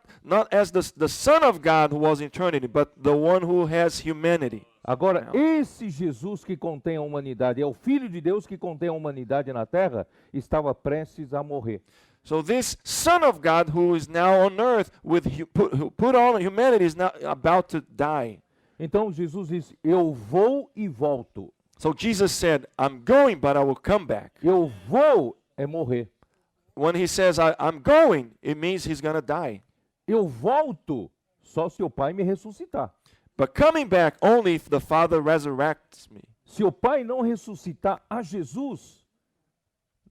as the Son of God who was in eternity, but the one who has humanity. Agora, esse Jesus que contém a humanidade, é o Filho de Deus que contém a humanidade na terra, estava prestes a morrer. So this Son of God who is now on earth who put on humanity is now about to die. Então Jesus disse, eu vou e volto. So Jesus said, I'm going, but I will come back. Eu vou é morrer. When he says, I'm going, it means he's going to die. Eu volto só se o Pai me ressuscitar. but coming back only if the Father resurrects me. Se o Pai não ressuscitar a Jesus,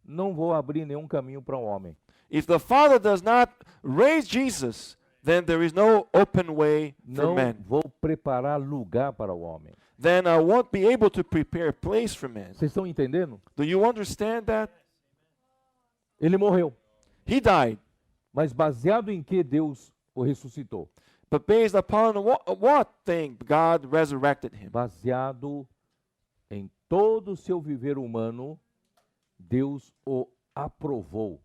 não vou abrir nenhum caminho para o homem. If the Father does not raise Jesus, then there is no open way for Não man. vou preparar lugar para o homem. Then I won't be able to prepare a place for man. Vocês estão entendendo? Do you understand that? Ele morreu, He died, mas baseado em que Deus o ressuscitou? but based upon what thing God resurrected him? Baseado em todo o seu viver humano, Deus o aprovou.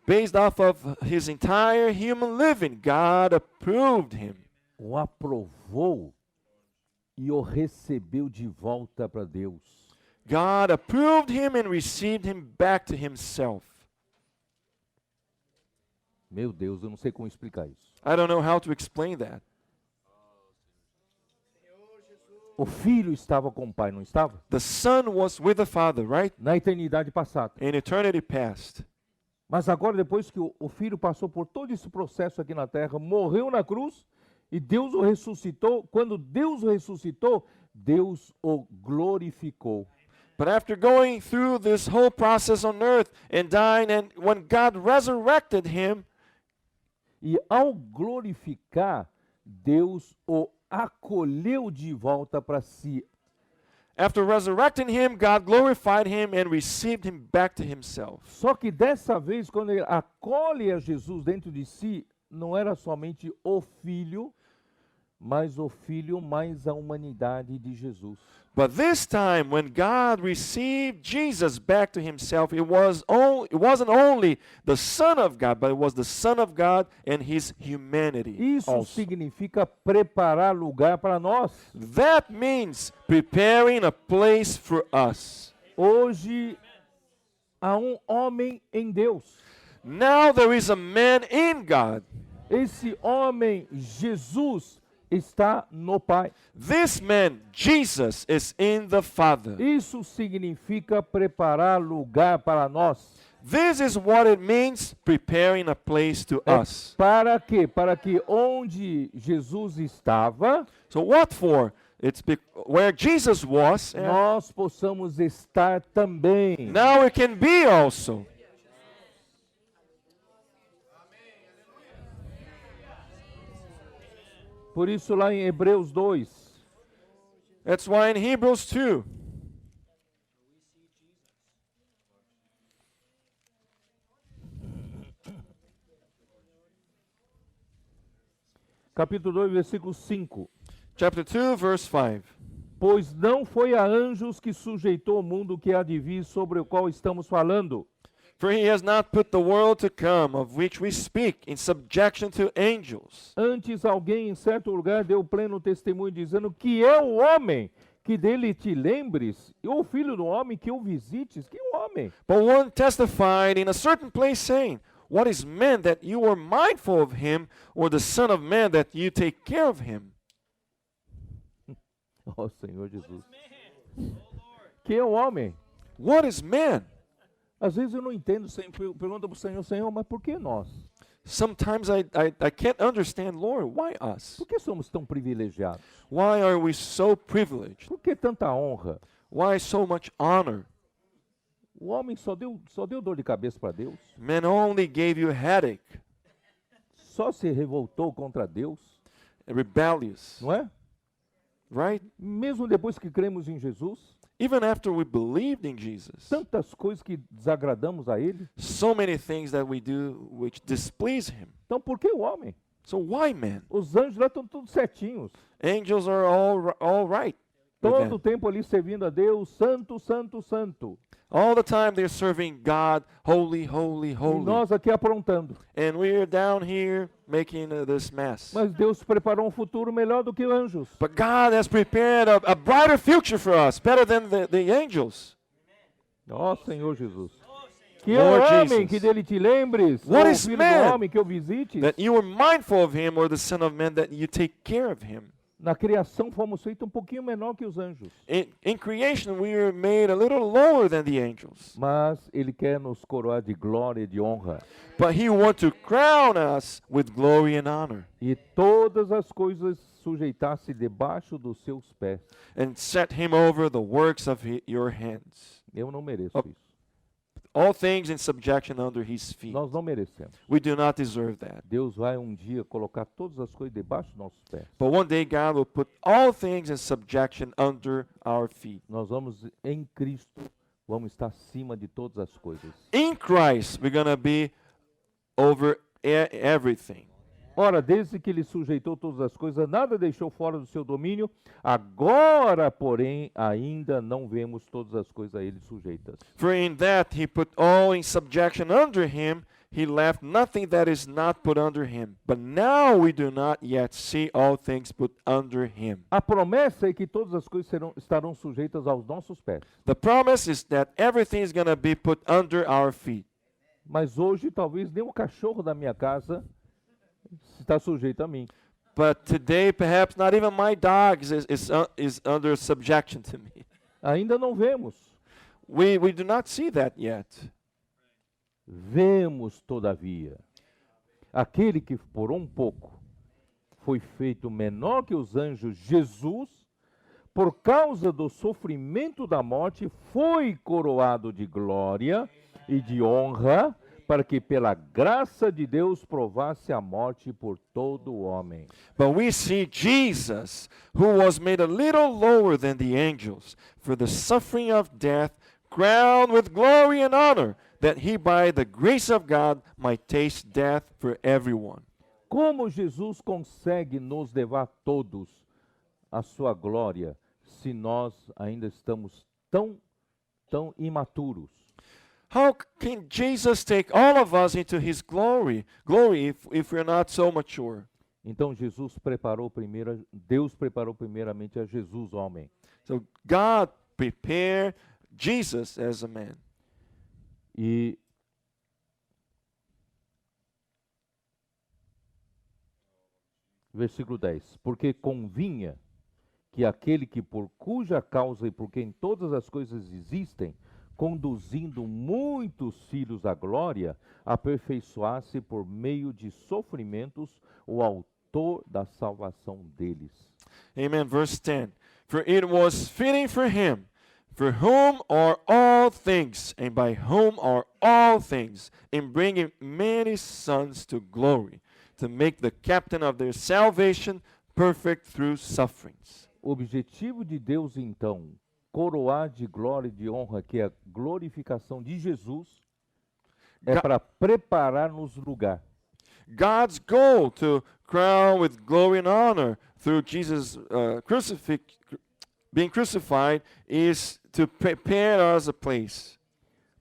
Based off of his entire human living, God approved him. O aprovou e o recebeu de volta para Deus. God approved him and received him back to himself. Meu Deus, eu não sei como explicar isso. I don't know how to explain that. O filho estava com o pai, não estava? The Son was with the Father, right? Na eternidade passada. In eternity past. Mas agora, depois que o filho passou por todo esse processo aqui na terra, morreu na cruz e Deus o ressuscitou, quando Deus o ressuscitou, Deus o glorificou. But after going through this whole process on earth and dying, and when God resurrected him, E ao glorificar, Deus o acolheu de volta para si. after resurrecting him, God glorified him and received him back to himself. Só que dessa vez, quando ele acolhe a Jesus dentro de si, não era somente o Filho, mas o Filho mais a humanidade de Jesus. But this time, when God received Jesus back to himself, it wasn't only the Son of God, but it was the Son of God and his humanity Isso also. significa preparar lugar para nós. That means preparing a place for us. Hoje há um homem em Deus. Now there is a man in God. Esse homem, Jesus, está no Pai. This man, Jesus, is in the Father. Isso significa preparar lugar para nós. This is what it means, preparing a place to É us. para quê? Para que onde Jesus estava, So what for? Where Jesus was, nós possamos estar também. now it can be also. Por isso lá em Hebreus 2, That's why in Hebrews 2, capítulo 2, versículo 5. chapter 2, verse 5. Pois não foi a anjos que sujeitou o mundo que há de vir, sobre o qual estamos falando. For he has not put the world to come, of which we speak, in subjection to angels. Antes alguém em certo lugar deu pleno testemunho, dizendo que é o homem que dele te lembres, e o filho do homem que o visites. Que homem? But one testified in a certain place, saying, What is man that you are mindful of him, or the Son of Man that you take care of him? Ó Senhor Jesus. Que é o homem? What is man? Às vezes eu não entendo, pergunta para o Senhor, Senhor, mas por que nós? Sometimes I can't understand, Lord, why us? Por que somos tão privilegiados? Why are we so privileged? Por que tanta honra? Why so much honor? O homem só deu dor de cabeça para Deus? Man only gave you headache, Só se revoltou contra Deus? rebellious, Não é? right? Mesmo depois que cremos em Jesus, Even after we believed in Jesus, tantas coisas que desagradamos a Ele. so many things that we do which displease him. Então por que o homem? So why man? Os anjos lá estão todos certinhos. Angels are all right. with Todo o them. tempo ali servindo a Deus, santo, santo, santo. All the time they're serving God, holy, holy, E holy. nós aqui aprontando. And we're down here making this mess. Mas Deus preparou um futuro melhor do que anjos. But God has prepared a brighter future for us, better than the angels. Ó Senhor Jesus. Que Lord o homem Jesus. que dele te lembres, What ou o is filho man? do homem que eu visites. That you are mindful of him, or the Son of Man that you take care of him. Na criação fomos feitos um pouquinho menor que os anjos. In creation, we were made a little lower than the angels. Mas Ele quer nos coroar de glória e de honra. But He wants to crown us with glory and honor E todas as coisas sujeitasse debaixo dos seus pés. and set Him over the works of your hands. Eu não mereço Oh. isso. All things in subjection under His feet. Nós não merecemos. We do not deserve that. Deus vai um dia colocar todas as coisas debaixo dos nossos pés. But one day God will put all things in subjection under our feet. Nós vamos em Cristo, vamos estar acima de todas as coisas. In Christ, we're going to be over everything. Ora, desde que Ele sujeitou todas as coisas, nada deixou fora do seu domínio. Agora, porém, ainda não vemos todas as coisas a Ele sujeitas. For in that He put all in subjection under Him, He left nothing that is not put under Him. But now we do not yet see all things put under Him. A promessa é que todas as coisas estarão sujeitas aos nossos pés. The promise is that everything is going to be put under our feet. Mas hoje, talvez nem o cachorro da minha casa está sujeito a mim. But today, perhaps not even my dog is under subjection to me. Ainda não vemos. We do not see that yet. Vemos, todavia, aquele que por um pouco foi feito menor que os anjos, Jesus, por causa do sofrimento da morte, foi coroado de glória e de honra, para que pela graça de Deus provasse a morte por todo o homem. But we see Jesus, who was made a little lower than the angels, for the suffering of death, crowned with glory and honor, that He by the grace of God might taste death for everyone. Como Jesus consegue nos levar todos à sua glória, se nós ainda estamos tão imaturos? How can Jesus take all of us into His glory if we're not so mature? Então Deus preparou primeiramente a Jesus, homem. So God prepared Jesus as a man. E versículo 10. Porque convinha que aquele que por cuja causa e por quem todas as coisas existem, conduzindo muitos filhos à glória, aperfeiçoasse por meio de sofrimentos o autor da salvação deles. Amen. Verse 10. For it was fitting for Him, for whom are all things, and by whom are all things, in bringing many sons to glory, to make the captain of their salvation perfect through sufferings. O objetivo de Deus, então, coroar de glória e de honra, que é a glorificação de Jesus, é para preparar-nos lugar. God's goal to crown with glory and honor through Jesus being crucified is to prepare us a place.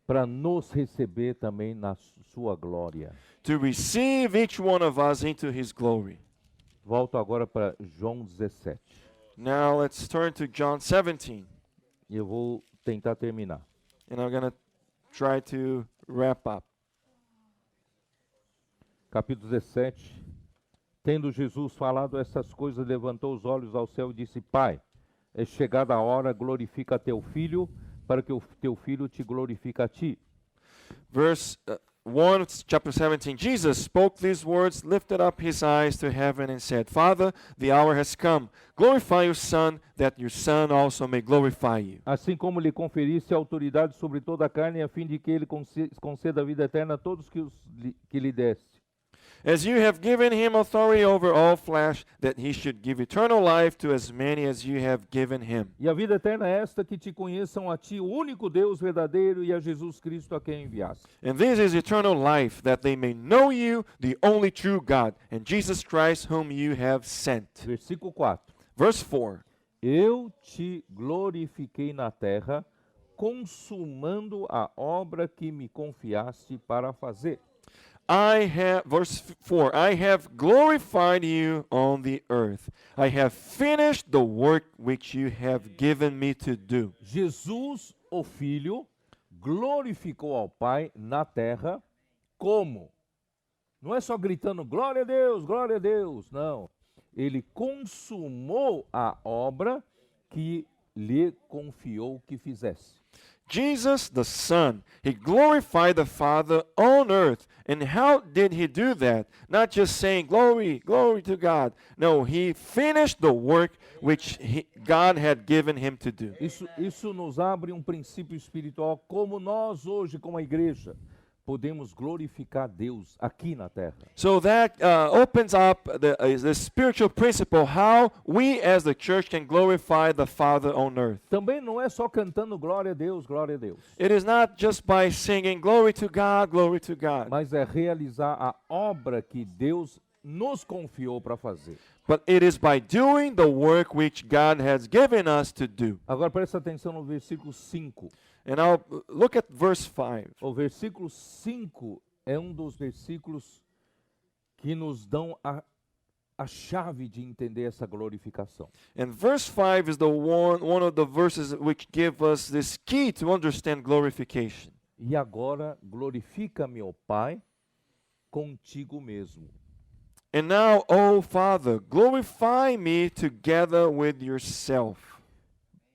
Para nos receber também na sua glória. To receive each one of us into His glory. Volto agora para João 17. Now let's turn to John 17. E eu vou tentar terminar. And I'm going to try to wrap up. Capítulo 17. Tendo Jesus falado essas coisas, levantou os olhos ao céu e disse: Pai, é chegada a hora, glorifica teu filho, para que o teu filho te glorifique a ti. Verse 1, chapter 17, Jesus spoke these words, lifted up His eyes to heaven and said, Father, the hour has come. Glorify your Son, that your Son also may glorify you. Assim como lhe conferiste autoridade sobre toda a carne, a fim de que ele conceda a vida eterna a todos que lhe deste. As you have given Him authority over all flesh, that He should give eternal life to as many as you have given Him. E a vida eterna é esta, que te conheçam a ti, o único Deus verdadeiro, e a Jesus Cristo a quem enviaste. And this is eternal life, that they may know you, the only true God, and Jesus Christ whom you have sent. Versículo 4. Verse 4. Eu te glorifiquei na terra, consumando a obra que me confiaste para fazer. Verse 4, I have glorified you on the earth. I have finished the work which you have given me to do. Jesus, o Filho, glorificou ao Pai na terra como? Não é só gritando glória a Deus, não. ele consumou a obra que lhe confiou que fizesse. Jesus, the Son, he glorified the Father on earth. And how did he do that? Not just saying, glory, glory to God. No, he finished the work which God had given him to do. Isso nos abre um princípio espiritual, como nós hoje, como a igreja, podemos glorificar Deus aqui na terra. So that opens up the spiritual principle, how we as the church can glorify the Father on earth. Também não é só cantando glória a Deus, glória a Deus. It is not just by singing glory to God, Mas é realizar a obra que Deus nos confiou para fazer. but it is by doing the work which God has given us to do. Agora presta atenção no versículo 5. And I'll look at verse 5. O versículo 5 é um dos versículos que nos dão a chave de entender essa glorificação. And verse 5 is the one of the verses which give us this key to understand glorification. E agora glorifica-me, ó Pai, contigo mesmo. And now, O Father, glorify me together with yourself.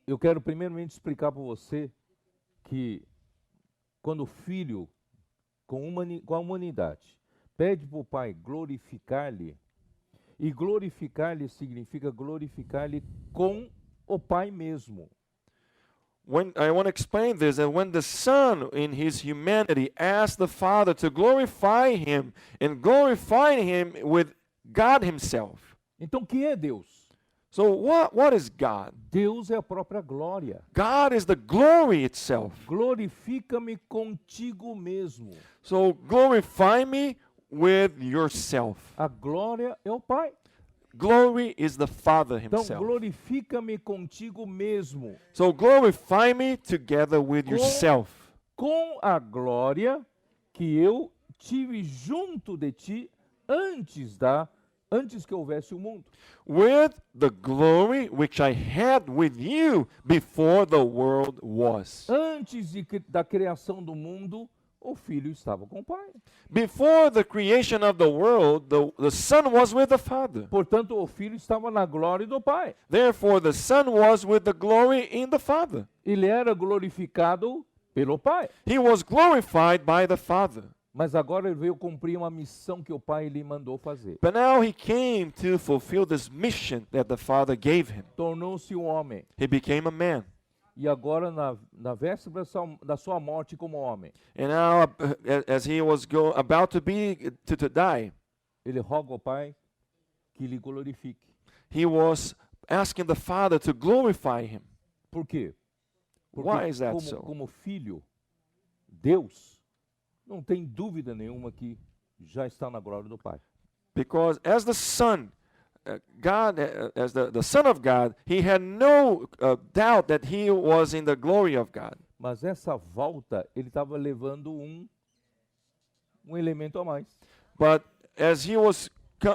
Eu quero primeiramente explicar para você que quando o Filho, com a humanidade, pede para o Pai glorificar-lhe, e glorificar-lhe significa glorificar-lhe com o Pai mesmo. When I want to explain this, that when the Son in his humanity asked the Father to glorify him and glorify him with God himself. Então, o que é Deus? So what is God? Deus é a própria glória. God is the glory itself. Glorifica-me contigo mesmo. So glorify me with yourself. A glória é o Pai. Glory is the Father Então, himself. glorifica-me contigo mesmo. So glorify me together with yourself. Com a glória que eu tive junto de ti antes que houvesse o mundo. With the glory which I had with you before the world was. Antes da criação do mundo, o Filho estava com o Pai. Before the creation of the world, the Son was with the Father. Portanto, o Filho estava na glória do Pai. Therefore, the Son was with the glory in the Father. Ele era glorificado pelo Pai. He was glorified by the Father. Mas agora ele veio cumprir uma missão que o Pai lhe mandou fazer. But now he came to fulfill this mission that the Father gave him. Tornou-se um homem. He became a man. E agora, na véspera da sua morte como homem, And now, as he was about to die, ele roga ao Pai que lhe glorifique. he was asking the Father to glorify him. Por quê? Porque Why is that so? como filho, Deus não tem dúvida nenhuma que já está na glória do Pai. Because as the Son, God, as the Son of God, he had no doubt that he was in the glory of God. Mas essa volta, ele estava levando um elemento a mais. But as he was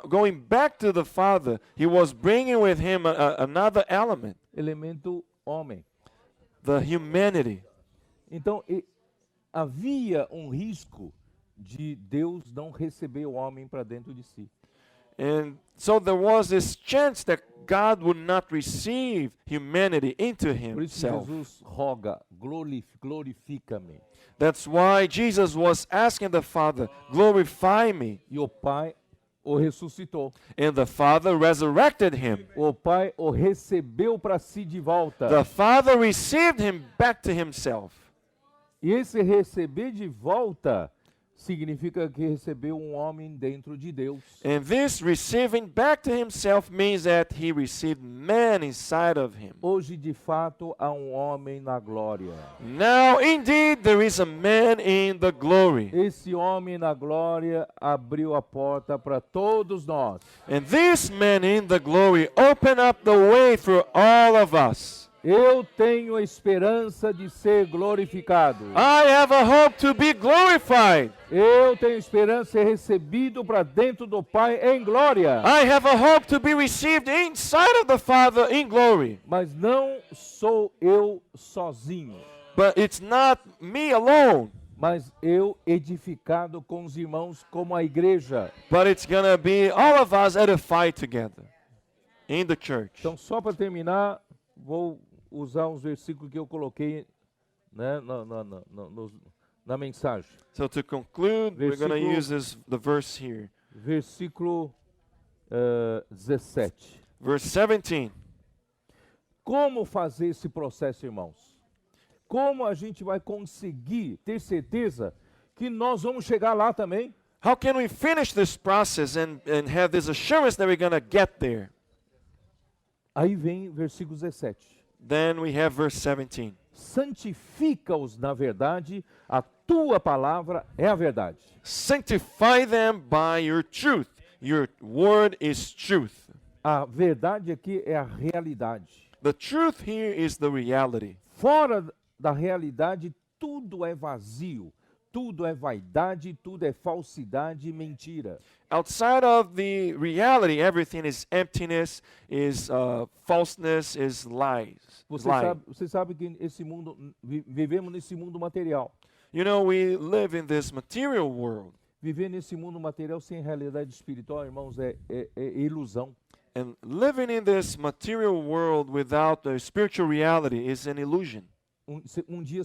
going back to the Father, he was bringing with him another element, Elemento homem. the humanity. Então, havia um risco de Deus não receber o homem para dentro de si. And so there was this chance that God would not receive humanity into Por isso que himself. Jesus roga, glorifica-me. That's why Jesus was asking the Father, glorify me. E o Pai o ressuscitou. And the Father resurrected him. O Pai o recebeu para si de volta. The Father received him back to himself. E esse receber de volta significa que recebeu um homem dentro de Deus. And this receiving back to himself means that he received man inside of him. Hoje, de fato, há um homem na glória. Now, indeed, there is a man in the glory. Esse homem na glória abriu a porta para todos nós. And this man in the glory opened up the way for all of us. Eu tenho a esperança de ser glorificado. I have a hope to be glorified. Eu tenho esperança de ser recebido para dentro do Pai em glória. I have a hope to be received inside of the Father in glory. Mas não sou eu sozinho, But it's not me alone, mas eu edificado com os irmãos como a igreja. but it's going to be all of us edified together. in the church. Então, só para terminar, vou usar uns versículos que eu coloquei, né, na mensagem. So to conclude, we're going to Versículo- use the verse here. Versículo 17. Verse 17. Como fazer esse processo, irmãos? Como a gente vai conseguir ter certeza que nós vamos chegar lá também? How can we finish this process and have this assurance that we're going to get there? Aí vem versículo 17. Then we have verse 17. Santifica-os na verdade, a tua palavra é a verdade. Sanctify them by your truth. Your word is truth. A verdade aqui é a realidade. The truth here is the reality. Fora da realidade, tudo é vazio, tudo é vaidade, tudo é falsidade e mentira. Outside of the reality, everything is emptiness, is falseness, is lies. Você sabe que esse mundo, vivemos nesse mundo material. You know, we live in this material world. Viver nesse mundo material sem realidade espiritual, irmãos, é ilusão. And living in this material world without the spiritual reality is an illusion. Um dia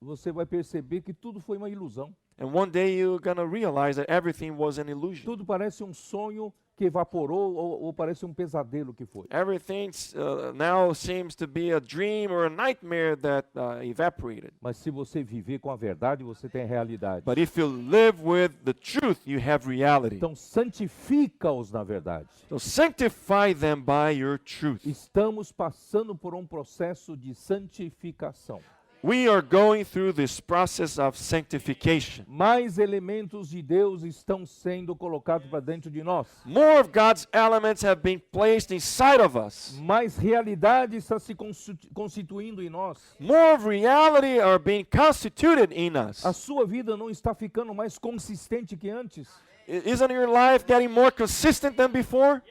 você vai perceber que tudo foi uma ilusão. And one day you're going to realize that everything was an illusion. Tudo parece um sonho que evaporou ou parece um pesadelo que foi. Everything now seems to be a dream or a nightmare that evaporated. Mas se você viver com a verdade, você tem a realidade. But if you live with the truth, you have reality. Então santifica-os na verdade. So sanctify them by your truth. Estamos passando por um processo de santificação. We are going through this process of sanctification. Mais elementos de Deus estão sendo colocados para dentro de nós. More of God's elements have been placed inside of us. Mais realidade está se constituindo em nós. More of reality are being constituted in us. A sua vida não está ficando mais consistente que antes. Isn't your life getting more consistent than before?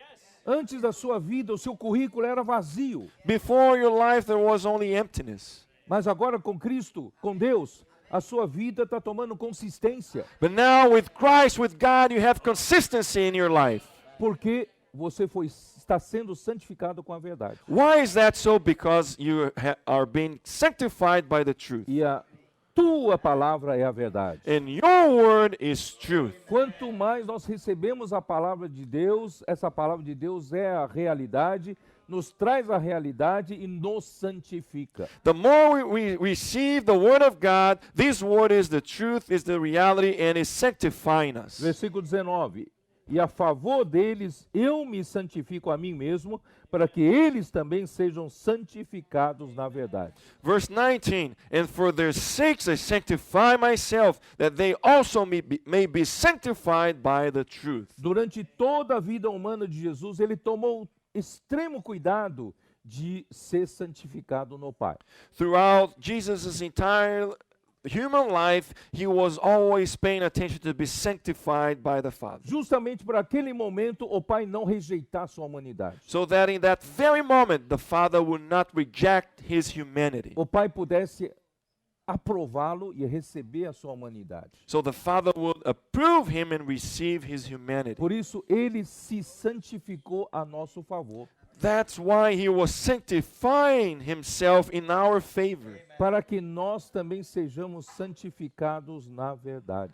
Antes da sua vida, o seu currículo era vazio. Before your life, there was only emptiness. Mas agora com Cristo, com Deus, a sua vida está tomando consistência. But now with Christ, with God, you have consistency in your life. Porque você está sendo santificado com a verdade. Why is that so? Because you are being sanctified by the truth. E a tua palavra é a verdade. And your word is truth. Quanto mais nós recebemos a palavra de Deus, essa palavra de Deus é a realidade, nos traz a realidade e nos santifica. The more we receive the word of God, this word is the truth, is the reality, and is sanctifying us. Versículo 19. E a favor deles eu me santifico a mim mesmo, para que eles também sejam santificados na verdade. Verse 19, and for their sakes I sanctify myself, that they also may be sanctified by the truth. Durante toda a vida humana de Jesus, ele tomou extremo cuidado de ser santificado no Pai. Throughout Jesus' entire human life, he was always paying attention to be sanctified by the Father. Justamente para aquele momento o Pai não rejeitar sua humanidade. So that in that very moment, the Father would not reject his humanity. O Pai pudesse aprová-lo e receber a sua humanidade. So the Father would approve him and receive his humanity. Por isso ele se santificou a nosso favor, That's why he was sanctifying himself in our favor. para que nós também sejamos santificados na verdade.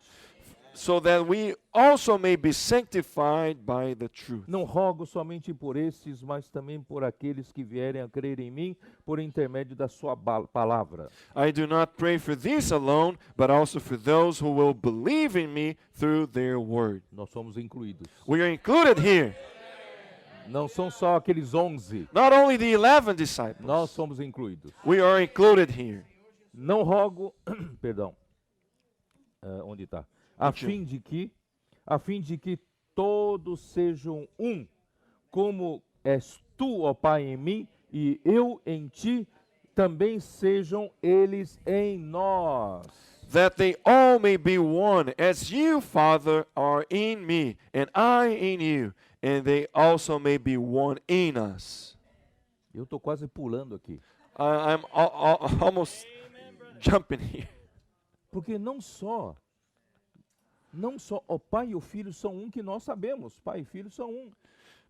So that we also may be sanctified by the truth. Não rogo somente por estes, mas também por aqueles que vierem a crer em mim por intermédio da sua palavra. I do not pray for these alone, but also for those who will believe in me through their word. Nós somos incluídos. We are included here. Não são só aqueles 11, Not only the 11 disciples. nós somos incluídos. We are included here. Não rogo, perdão, onde está? A 21. fim de que todos sejam um, como és tu, ó Pai, em mim, e eu em ti, também sejam eles em nós. That they all may be one, as you, Father, are in me, and I in you, and they also may be one in us. Eu estou quase pulando aqui. I'm almost jumping here. Porque não só o Pai e o Filho são um, que nós sabemos, Pai e Filho são um.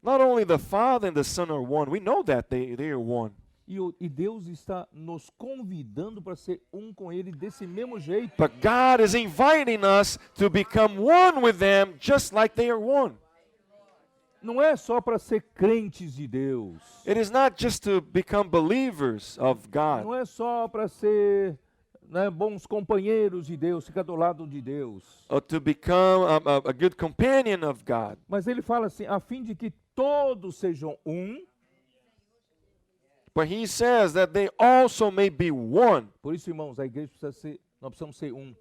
Not only the Father and the Son are one, we know that they are one. E Deus está nos convidando para ser um com Ele desse mesmo jeito. But God is inviting us to become one with them just like they are one. Não é só para ser crentes de Deus. It is not just to become believers of God. Não é só para ser, né, bons companheiros de Deus, ficar do lado de Deus. Or to become a good companion of God. Mas ele fala assim, a fim de que todos sejam um. But he says that they also may be one. Por isso, irmãos, a igreja precisa ser, nós precisamos ser um.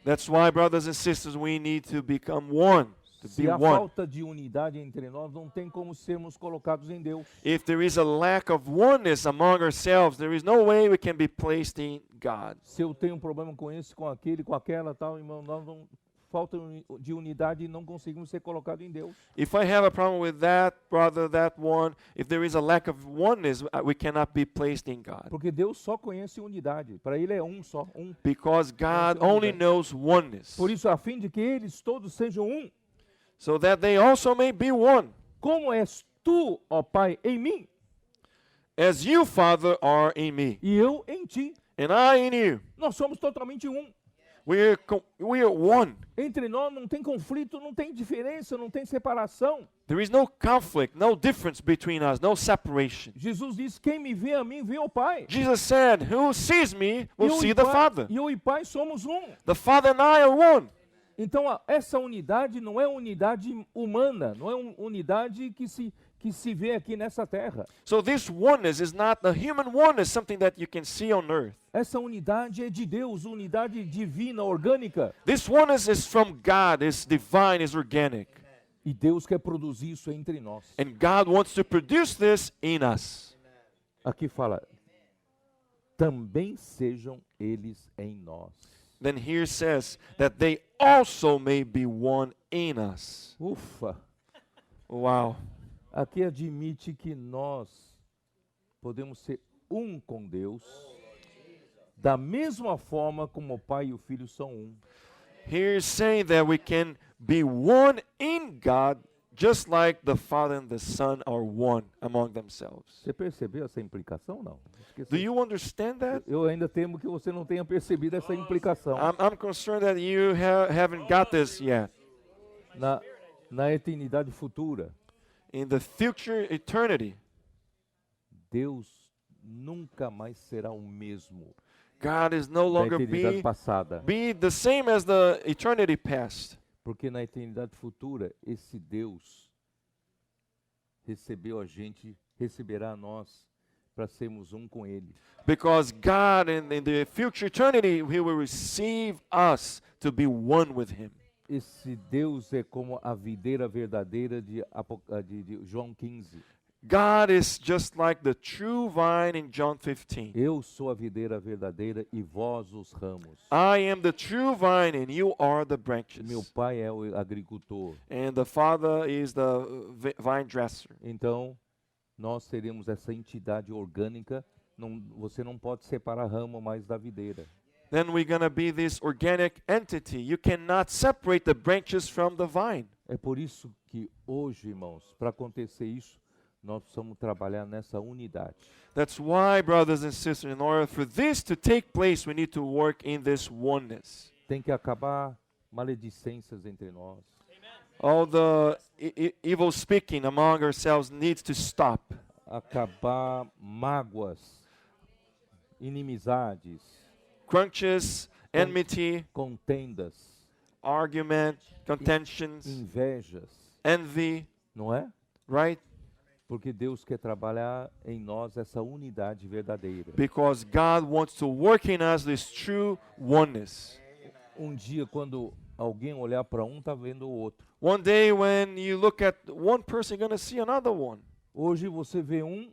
That's why, brothers and sisters, we need to become one. To Se be há one. falta de unidade entre nós, não tem como sermos colocados em Deus. If there is a lack of oneness among ourselves, there is no way we can be placed in God. Se eu tenho um problema com esse, com aquele, com aquela, tal, irmão, falta de unidade e não conseguimos ser colocados em Deus. If I have a problem with that brother, that one, if there is a lack of oneness, we cannot be placed in God. Porque Deus só conhece unidade. Para Ele é um só, um. Because God only knows oneness. Por isso, a fim de que eles todos sejam um. So that they also may be one. Como és tu, ó Pai, em mim, As you, Father, are in me, e eu em ti. and I in you. Nós somos totalmente um. We are one. Entre nós não tem conflito, não tem diferença, não tem separação. There is no conflict, no difference between us, no separation. Jesus diz, quem me vê a mim, vê ao Pai. Jesus said, who sees me will eu see e the pai, Father. E eu e Pai somos um. The Father and I are one. Então, essa unidade não é unidade humana, não é unidade que se vê aqui nessa terra. So this oneness is not a human oneness, something that you can see on earth. Essa unidade é de Deus, unidade divina, orgânica. This oneness is from God, is divine, is organic. E Deus quer produzir isso entre nós. And God wants to produce this in us. Aqui fala, também sejam eles em nós. Then here says that they also may be one in us. Ufa! Wow. Aqui admite que nós podemos ser um com Deus, da mesma forma como o Pai e o Filho são um. Here is saying that we can be one in God, just like the Father and the Son are one among themselves. Você percebeu essa implicação? Não. Esqueci. Do you understand that? Eu ainda temo que você não tenha percebido essa implicação. I'm concerned that you haven't got this yet. Na eternidade futura, In the future eternity, Deus nunca mais será o mesmo God is no da longer eternidade passada. be the same as the eternity past. Porque na eternidade futura, esse Deus recebeu a gente, receberá a nós para sermos um com Ele. Because God in the future eternity, He will receive us to be one with Him. Esse Deus é como a videira verdadeira de João 15. God is just like the true vine in John 15. Eu sou a videira verdadeira e vós os ramos. I am the true vine and you are the branches. Meu pai é o agricultor. And the Father is the vine dresser. Então, nós teremos essa entidade orgânica. Você não pode separar ramo mais da videira. Then we're going to be this organic entity. You cannot separate the branches from the vine. É por isso que hoje, irmãos, para acontecer isso, nós precisamos trabalhar nessa unidade. That's why, brothers and sisters, in order for this to take place, we need to work in this oneness. Tem que acabar maledicências entre nós. All the evil speaking among ourselves needs to stop. Acabar mágoas, inimizades, Crunches, enmity, contendas, argument, contentions, invejas, envy, não é? right? Porque Deus quer trabalhar em nós essa unidade verdadeira. Because God wants to work in us this true oneness. Um dia, quando alguém olhar para um, tá vendo o outro. One day when you look at one person, you're going to see another one. Hoje você vê um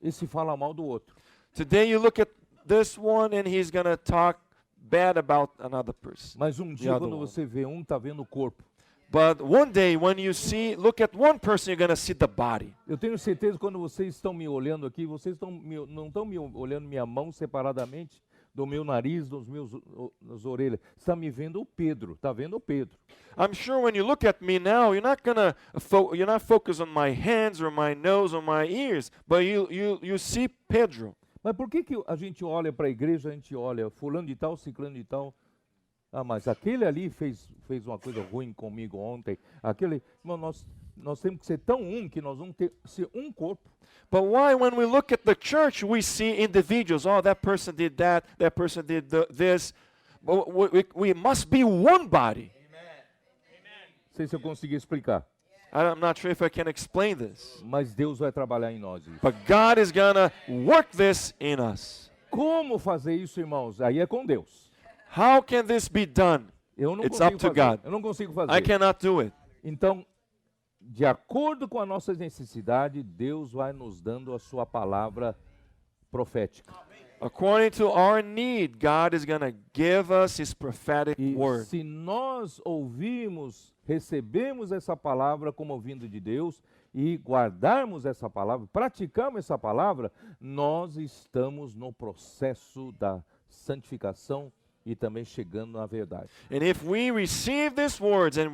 e se fala mal do outro. Today you look at this one and he's going to talk bad about another person. Mas um dia, other quando one. você vê um, tá vendo o corpo. But one day when you look at one person, you're going to see the body. Eu tenho certeza que quando vocês estão me olhando aqui, vocês não estão me olhando minha mão separadamente do meu nariz, das orelhas. Está me vendo o Pedro, está vendo o Pedro. I'm sure when you look at me now, you're not focused on my hands or my nose or my ears, but you see Pedro. Mas por que a gente olha para a igreja, a gente olha fulano de tal, ciclano de tal? Ah, mas aquele ali fez uma coisa ruim comigo ontem. Aquele, irmão, nós temos que ser tão que nós vamos ser um corpo. But why, when we look at the church, we see individuals? Oh, that person did that person did this. But we must be one body. Não sei se eu consegui explicar. I'm not sure if I can explain this. Mas Deus vai trabalhar em nós isso. But God is going to work this in us. Como fazer isso, irmãos? Aí é com Deus. How can this be done? Eu não It's consigo up to fazer. God. Eu não consigo fazer. I cannot do it. Então, de acordo com a nossa necessidade, Deus vai nos dando a sua palavra profética. According to our need, God is going to give us His prophetic E word. se nós ouvirmos, recebemos essa palavra como vindo de Deus e guardarmos essa palavra, praticarmos essa palavra, nós estamos no processo da santificação e também chegando na verdade. And if we receive these words and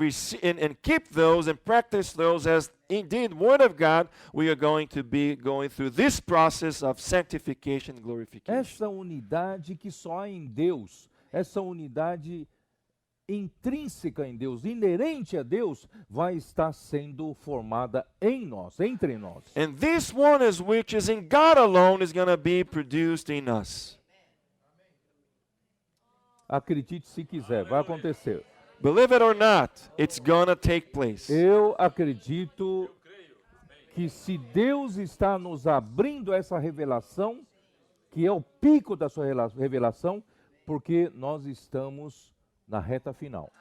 keep those and practice those as indeed word of God, we are going to be going through this process of sanctification and glorification. Essa unidade que só há em Deus, essa unidade intrínseca em Deus, inerente a Deus, vai estar sendo formada em nós, entre nós. And this one is which is in God alone is going to be produced in us. Acredite se quiser, vai acontecer. Believe it or not, it's going to take place. Eu acredito que se Deus está nos abrindo essa revelação, que é o pico da sua revelação, porque nós estamos na reta final.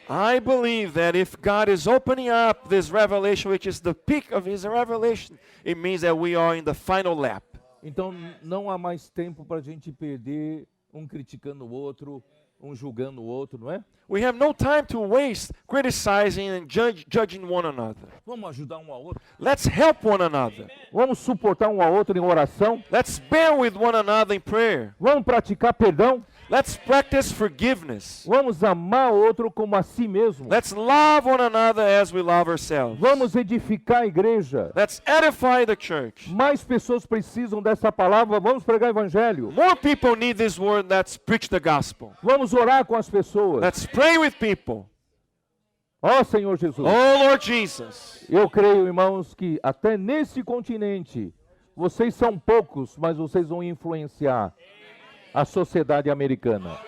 I believe that if God is opening up this revelation, which is the peak of His revelation, it means that we are in the final lap. Então não há mais tempo para a gente perder um criticando o outro, um julgando o outro, não é? We have no time to waste criticizing and judging one another. Vamos ajudar um ao outro. Let's help one another. Vamos suportar um ao outro em oração. Let's bear with one another in prayer. Vamos praticar perdão. Let's practice forgiveness. Vamos amar o outro como a si mesmo. Let's love one another as we love ourselves. Vamos edificar a igreja. Let's edify the church. Mais pessoas precisam dessa palavra. Vamos pregar o evangelho. More people need this word. Let's preach the gospel. Vamos orar com as pessoas. Let's pray with people. Ó Senhor Jesus. Oh Lord Jesus. Eu creio, irmãos, que até nesse continente, vocês são poucos, mas vocês vão influenciar a sociedade americana.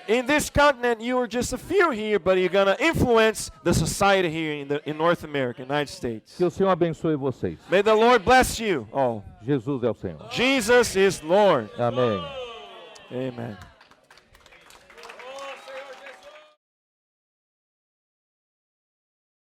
In this continent, you are just a few here, but you're going to influence the society here in North America, United States. Que o Senhor abençoe vocês. May the Lord bless you all. Jesus é o Senhor. Jesus is Lord. Amém. Amen.